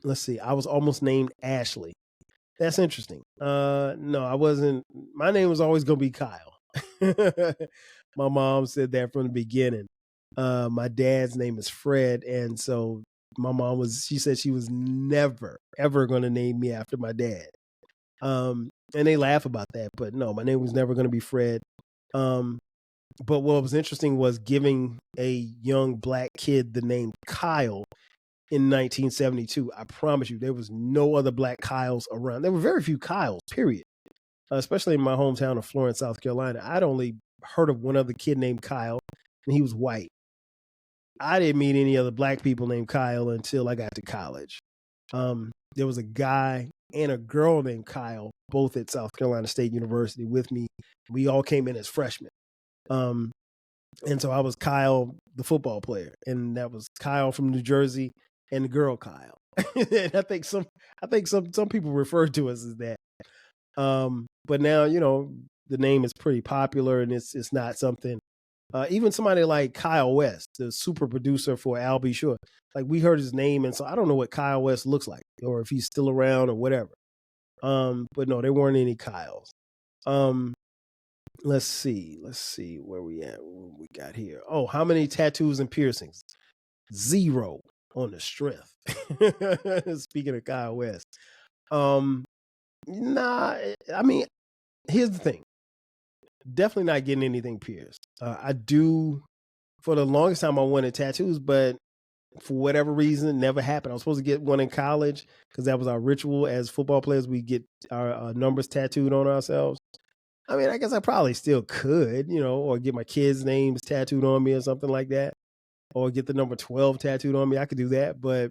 Let's see. I was almost named Ashley. That's interesting. No, I wasn't. My name was always going to be Kyle. My mom said that from the beginning. My dad's name is Fred. And so my mom she said she was never, ever going to name me after my dad. And they laugh about that, but no, my name was never going to be Fred. But what was interesting was giving a young black kid the name Kyle in 1972. I promise you, there was no other black Kyles around. There were very few Kyles, period. Especially in my hometown of Florence, South Carolina. I'd only heard of one other kid named Kyle, and he was white. I didn't meet any other black people named Kyle until I got to college. There was a guy and a girl named Kyle, both at South Carolina State University with me. We all came in as freshmen. And so I was Kyle, the football player, and that was Kyle from New Jersey and the girl Kyle. And I think some people refer to us as that. But now, the name is pretty popular and it's not something, even somebody like Kyle West, the super producer for Al B. Sure, like we heard his name. And so I don't know what Kyle West looks like or if he's still around or whatever. But no, there weren't any Kyles. Let's see where we at. What we got here. Oh, how many tattoos and piercings? 0 on the strength. Speaking of Kyle West. Nah, I mean, here's the thing. Definitely not getting anything pierced. I do, for the longest time I wanted tattoos, but for whatever reason, it never happened. I was supposed to get one in college because that was our ritual as football players. We get our numbers tattooed on ourselves. I mean, I guess I probably still could, or get my kids' names tattooed on me or something like that, or get the number 12 tattooed on me. I could do that, but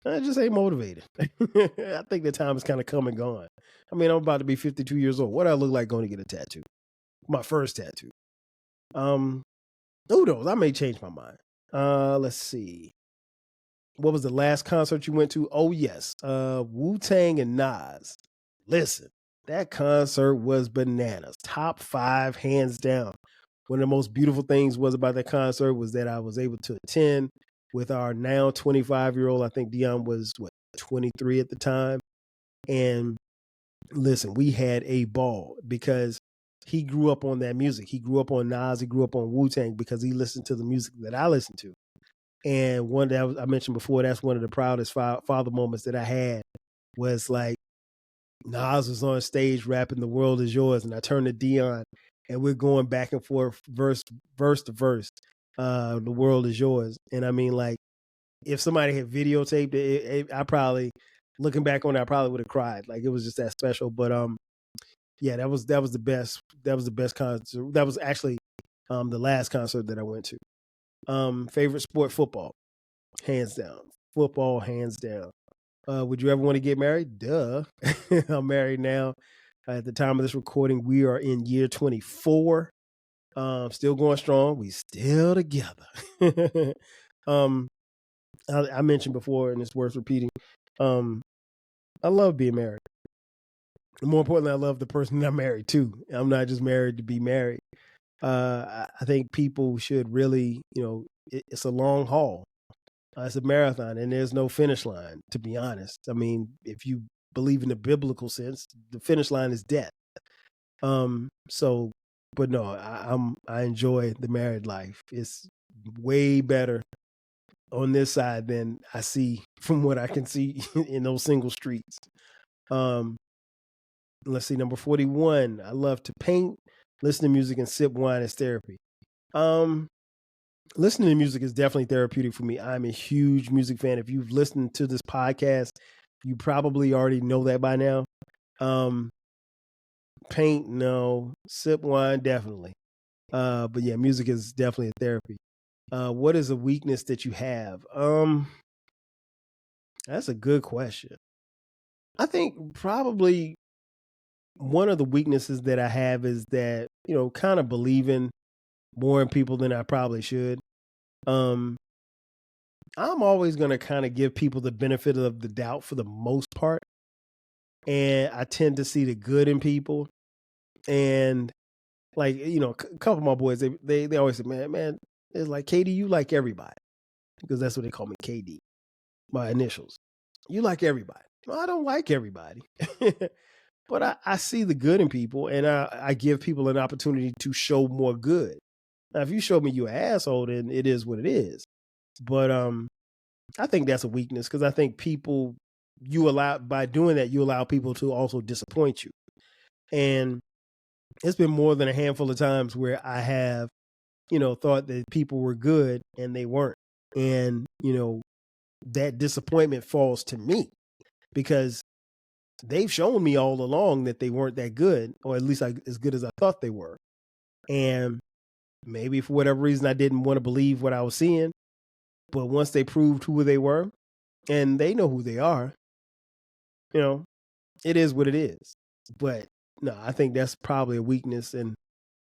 I just ain't motivated. I think the time is kind of come and gone. I mean, I'm about to be 52 years old. What do I look like going to get a tattoo? My first tattoo. Who knows? I may change my mind. Let's see. What was the last concert you went to? Oh, yes. Wu-Tang and Nas. Listen, That concert was bananas. Top 5, hands down. One of the most beautiful things was about that concert was that I was able to attend with our now 25-year-old. I think Dion was 23 at the time. And listen, we had a ball because he grew up on that music. He grew up on Nas. He grew up on Wu-Tang because he listened to the music that I listened to. And one that I mentioned before, that's one of the proudest father moments that I had was like Nas was on stage rapping "The World Is Yours," and I turned to Dion, and we're going back and forth, verse to verse. "The World Is Yours," and I mean, like, if somebody had videotaped it, I probably, looking back on it, I probably would have cried. Like, it was just that special. But yeah, that was the best. That was the best concert. That was actually the last concert that I went to. Favorite sport: football, hands down. Football, hands down. Would you ever want to get married? Duh. I'm married now. At the time of this recording, we are in year 24. Still going strong. We still together. I mentioned before, and it's worth repeating. I love being married. More importantly, I love the person that I'm married to. I'm not just married to be married. I think people should really, it's a long haul. It's a marathon, and there's no finish line, to be honest. I mean, if you believe in the biblical sense, the finish line is death. So, but no, I enjoy the married life. It's way better on this side than I see from what I can see in those single streets. Let's see, number 41. I love to paint, listen to music, and sip wine as therapy. Listening to music is definitely therapeutic for me. I'm a huge music fan. If you've listened to this podcast, you probably already know that by now. Paint, no. Sip wine, definitely. But yeah, music is definitely a therapy. What is a weakness that you have? That's a good question. I think probably one of the weaknesses that I have is that, kind of believing more in people than I probably should. I'm always going to kind of give people the benefit of the doubt for the most part. And I tend to see the good in people. And like, a couple of my boys, they always say, man, it's like, KD, you like everybody. Because that's what they call me, KD, my initials. You like everybody. No, I don't like everybody. But I see the good in people, and I give people an opportunity to show more good. Now, if you show me you're an asshole, then it is what it is. But I think that's a weakness because I think people, by doing that, you allow people to also disappoint you. And it's been more than a handful of times where I have, thought that people were good and they weren't. And, that disappointment falls to me because they've shown me all along that they weren't that good, or at least as good as I thought they were. And maybe for whatever reason, I didn't want to believe what I was seeing. But once they proved who they were, and they know who they are, it is what it is. But no, I think that's probably a weakness. And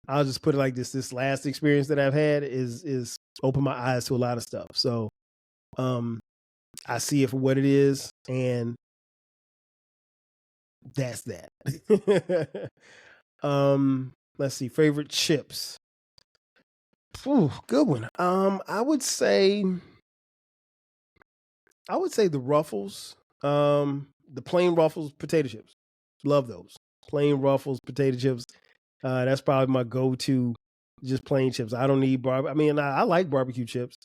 I'll just put it like this. This last experience that I've had is opened my eyes to a lot of stuff. So I see it for what it is, and that's that. Let's see. Favorite chips. Ooh, good one. I would say the Ruffles. The plain Ruffles potato chips. Love those. Plain Ruffles potato chips. That's probably my go-to, just plain chips. I don't need I mean, I like barbecue chips.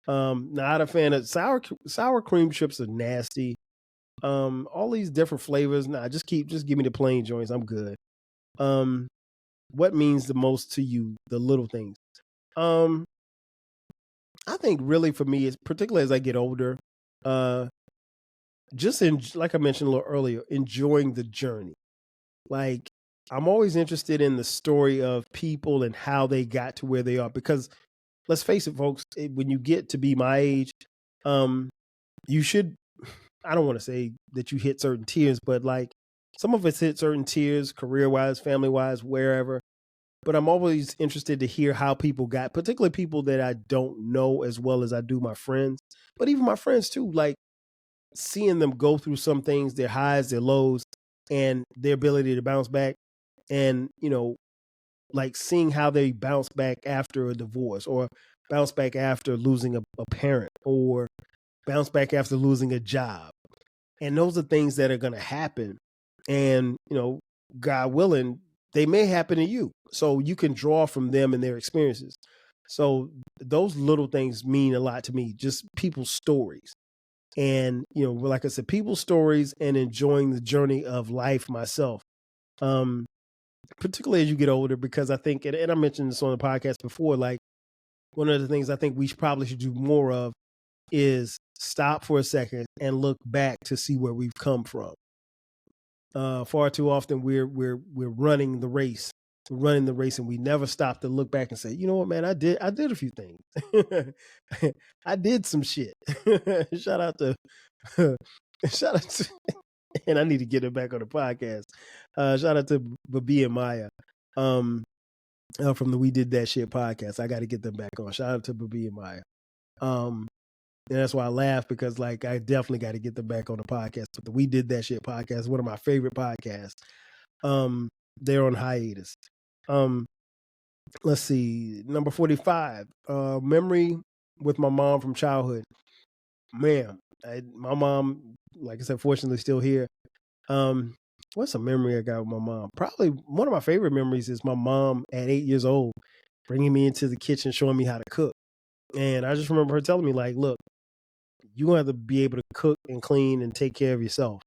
Not a fan of sour cream chips are nasty. All these different flavors. Nah, just give me the plain joints. I'm good. What means the most to you? The little things. I think really for me, it's particularly as I get older, just like I mentioned a little earlier, enjoying the journey. Like, I'm always interested in the story of people and how they got to where they are. Because let's face it, folks, when you get to be my age, you should, I don't want to say that you hit certain tiers, but like some of us hit certain tiers, career-wise, family-wise, wherever. But I'm always interested to hear how people got, particularly people that I don't know as well as I do my friends, but even my friends too, like seeing them go through some things, their highs, their lows, and their ability to bounce back, and like seeing how they bounce back after a divorce, or bounce back after losing a parent, or bounce back after losing a job. And those are things that are going to happen. And, God willing, they may happen to you. So you can draw from them and their experiences. So those little things mean a lot to me, just people's stories. And, like I said, people's stories and enjoying the journey of life myself. Particularly as you get older, because I think, and I mentioned this on the podcast before, like one of the things I think we probably should do more of is stop for a second and look back to see where we've come from. Far too often we're running the race. We're running the race, and we never stop to look back and say, you know what, man, I did a few things. I did some shit. Shout out to and I need to get it back on the podcast. Shout out to Babi and Maya from the We Did That Shit podcast. I got to get them back on. Shout out to Babi and Maya. And that's why I laugh, because like I definitely got to get them back on the podcast. But the We Did That Shit podcast, one of my favorite podcasts. They're on hiatus. Let's see, number 45. Memory with my mom from childhood. Man, my mom, like I said, fortunately still here. What's a memory I got with my mom? Probably one of my favorite memories is my mom at 8 years old bringing me into the kitchen, showing me how to cook. And I just remember her telling me, like, look, you have to be able to cook and clean and take care of yourself.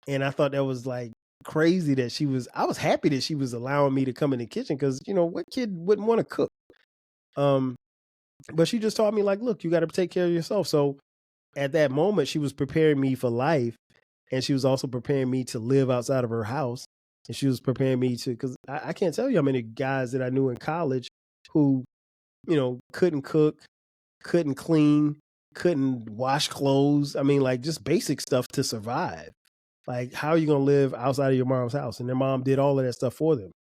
And I thought that was like crazy that I was happy that she was allowing me to come in the kitchen, because, what kid wouldn't want to cook? But she just taught me, like, look, you got to take care of yourself. So at that moment, she was preparing me for life. And she was also preparing me to live outside of her house. And she was preparing me to, because I can't tell you how many guys that I knew in college who, couldn't cook, couldn't clean, couldn't wash clothes. I mean, like, just basic stuff to survive. Like, how are you going to live outside of your mom's house? And their mom did all of that stuff for them.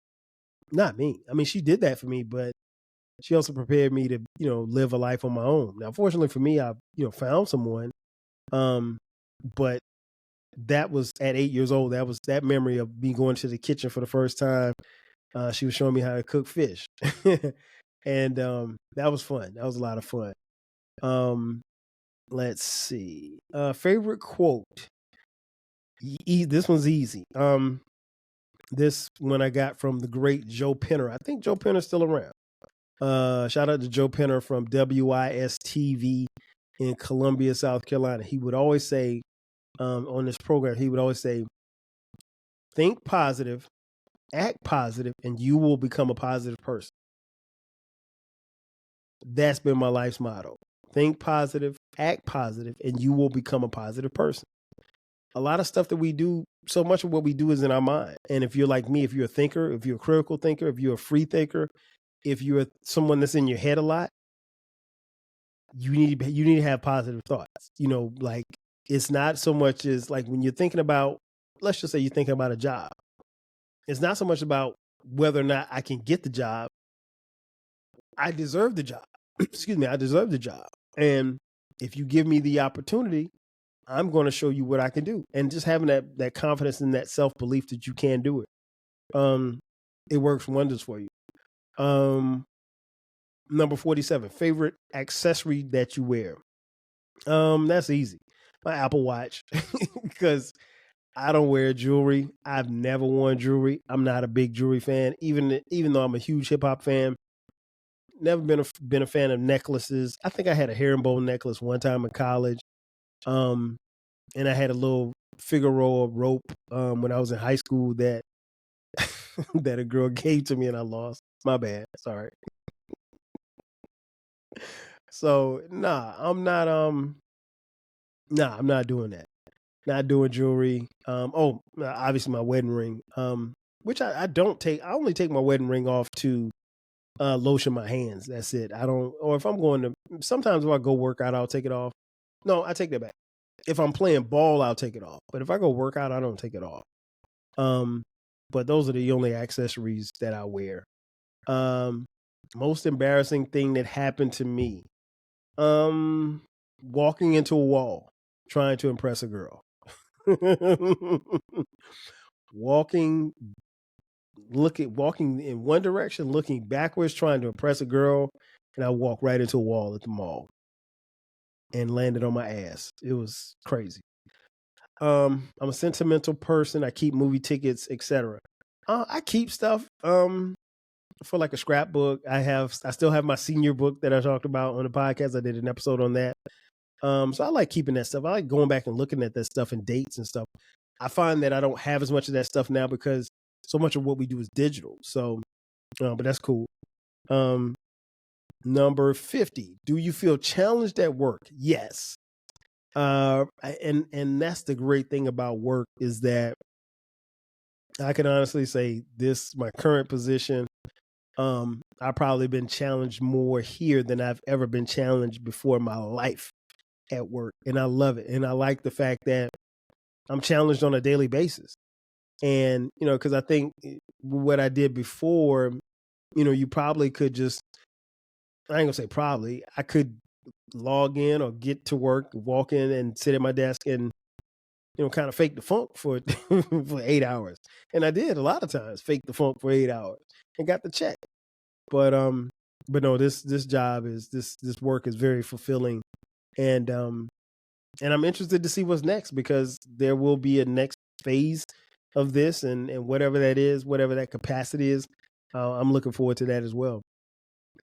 Not me. I mean, she did that for me, but she also prepared me to, live a life on my own. Now, fortunately for me, I, found someone. But that was at 8 years old. That was that memory of me going to the kitchen for the first time. She was showing me how to cook fish. And that was fun. That was a lot of fun. Let's see. Favorite quote. This one's easy. This one I got from the great Joe Penner. I think Joe Penner's still around. Shout out to Joe Penner from WIS-TV in Columbia, South Carolina. He would always say, on this program, he would always say, think positive, act positive, and you will become a positive person. That's been my life's motto. Think positive, act positive, and you will become a positive person. A lot of stuff that we do, so much of what we do is in our mind. And if you're like me, if you're a thinker, if you're a critical thinker, if you're a free thinker, if you're someone that's in your head a lot, you need to have positive thoughts. Like, it's not so much as like when you're thinking about, let's just say you're thinking about a job. It's not so much about whether or not I can get the job. I deserve the job. Excuse me, I deserve the job. And if you give me the opportunity, I'm going to show you what I can do. And just having that confidence and that self-belief that you can do it. It works wonders for you. Number 47, favorite accessory that you wear. That's easy. My Apple Watch, because I don't wear jewelry. I've never worn jewelry. I'm not a big jewelry fan, even though I'm a huge hip hop fan. Never been a fan of necklaces. I think I had a herringbone necklace one time in college. And I had a little Figaro rope when I was in high school that that a girl gave to me and I lost. My bad. Sorry. So I'm not doing that. Not doing jewelry. Obviously my wedding ring. Which I don't take. I only take my wedding ring off to lotion my hands. That's it. I don't, or if I'm sometimes if I go work out, I'll take it off. No, I take that back. If I'm playing ball, I'll take it off. But if I go work out, I don't take it off. But those are the only accessories that I wear. Most embarrassing thing that happened to me. Walking into a wall, trying to impress a girl. walking in one direction, looking backwards, trying to impress a girl, and I walked right into a wall at the mall and landed on my ass. It was crazy. I'm a sentimental person. I keep movie tickets, etc. I keep stuff for like a scrapbook. I still have my senior book that I talked about on the podcast. I did an episode on that. So I like keeping that stuff. I like going back and looking at that stuff and dates and stuff. I find that I don't have as much of that stuff now because so much of what we do is digital. So, but that's cool. Number 50. Do you feel challenged at work? Yes. And that's the great thing about work is that I can honestly say my current position, I've probably been challenged more here than I've ever been challenged before in my life at work. And I love it. And I like the fact that I'm challenged on a daily basis. And, because I think what I did before, you probably could just, I ain't gonna say probably, I could log in or get to work, walk in and sit at my desk and, kind of fake the funk for for 8 hours. And I did a lot of times fake the funk for 8 hours and got the check. But no, this job this work is very fulfilling. And I'm interested to see what's next because there will be a next phase of this and whatever that is, whatever that capacity is. I'm looking forward to that as well.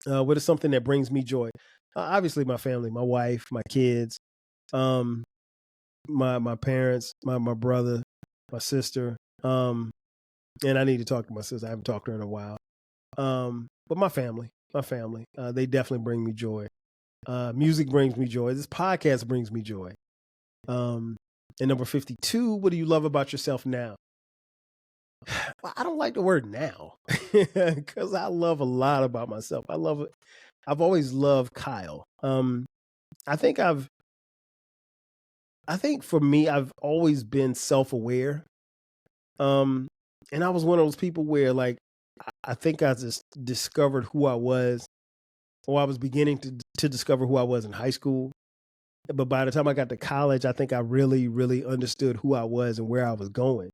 What is something that brings me joy? Obviously my family, my wife, my kids, my parents, my brother, my sister. And I need to talk to my sister. I haven't talked to her in a while. But my family, they definitely bring me joy. Music brings me joy. This podcast brings me joy. And number 52, what do you love about yourself now? Well, I don't like the word now because I love a lot about myself. I've always loved Kyle. I think for me, I've always been self-aware. And I was one of those people where like, I think I just discovered who I was, or I was beginning to discover who I was in high school. But by the time I got to college, I think I really, really understood who I was and where I was going.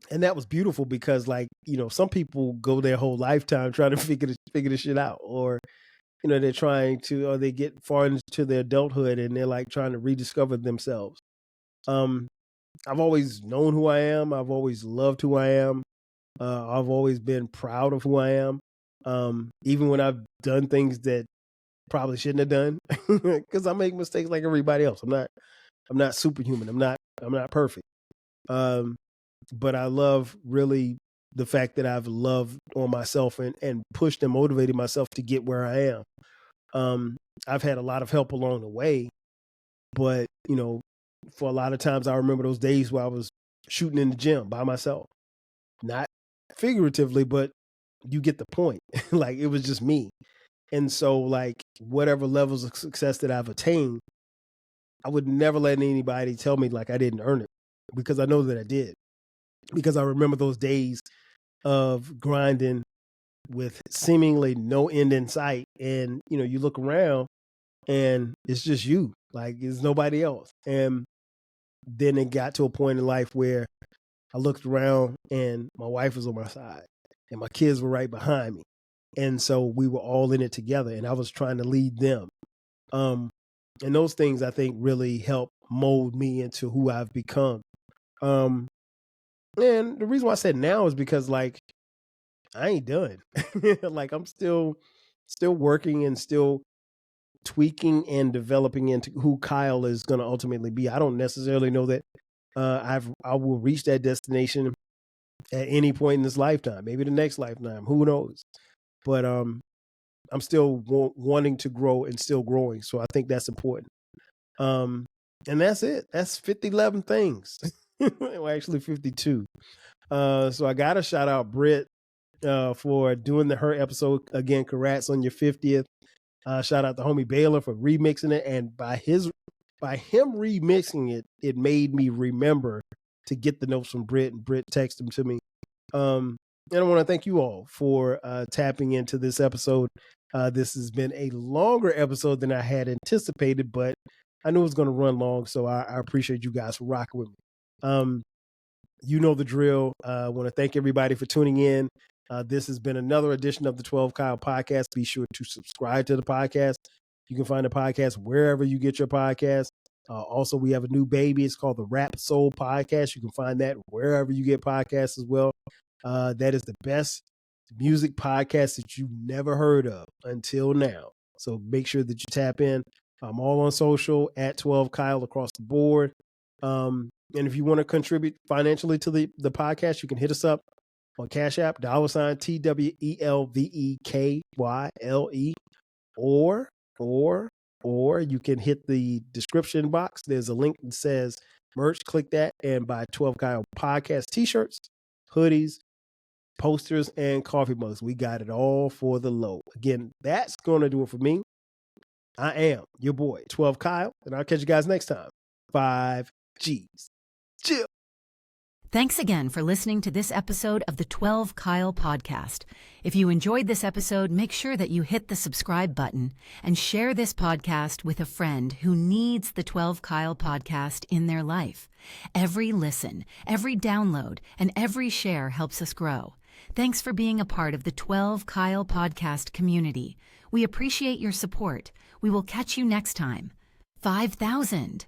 And that was beautiful because like, some people go their whole lifetime trying to figure this shit out, or, they're trying to, or they get far into their adulthood and they're like trying to rediscover themselves. I've always known who I am. I've always loved who I am. I've always been proud of who I am. Even when I've done things that probably shouldn't have done, because I make mistakes like everybody else. I'm not superhuman. I'm not perfect. But I love really the fact that I've loved on myself and pushed and motivated myself to get where I am. I've had a lot of help along the way, but for a lot of times I remember those days where I was shooting in the gym by myself, not figuratively, but you get the point. Like it was just me. And so like whatever levels of success that I've attained, I would never let anybody tell me like I didn't earn it, because I know that I did. Because I remember those days of grinding with seemingly no end in sight. And, you look around and it's just you, like it's nobody else. And then it got to a point in life where I looked around and my wife was on my side and my kids were right behind me. And so we were all in it together and I was trying to lead them. And those things I think really help mold me into who I've become. And the reason why I said now is because like, I ain't done. Like I'm still working and still tweaking and developing into who Kyle is going to ultimately be. I don't necessarily know that I will reach that destination at any point in this lifetime, maybe the next lifetime, who knows? But I'm still wanting to grow and still growing. So I think that's important. And that's it. That's 50-11 things. Well, actually 52. So I got to shout out Britt for doing her episode again. Congrats on your 50th. Shout out to homie Baylor for remixing it, and by him remixing it, it made me remember to get the notes from Britt, and Britt texted them to me. And I want to thank you all for tapping into this episode. This has been a longer episode than I had anticipated, but I knew it was going to run long, so I appreciate you guys for rocking with me. You know the drill. I want to thank everybody for tuning in. This has been another edition of the 12 Kyle podcast. Be sure to subscribe to the podcast. You can find the podcast wherever you get your podcast. Also, we have a new baby. It's called the Rap Soul Podcast. You can find that wherever you get podcasts as well. That is the best music podcast that you've never heard of until now. So make sure that you tap in. I'm all on social at 12 Kyle across the board. And if you want to contribute financially to the podcast, you can hit us up on Cash App, $TWELVEKYLE, or you can hit the description box. There's a link that says merch. Click that and buy 12 Kyle podcast t-shirts, hoodies, posters, and coffee mugs. We got it all for the low. Again, that's going to do it for me. I am your boy, 12 Kyle, and I'll catch you guys next time. 5 G's. Chill. Thanks again for listening to this episode of the 12 Kyle podcast. If you enjoyed this episode, make sure that you hit the subscribe button and share this podcast with a friend who needs the 12 Kyle podcast in their life. Every listen, every download, and every share helps us grow. Thanks for being a part of the 12 Kyle podcast community. We appreciate your support. We will catch you next time. 5,000.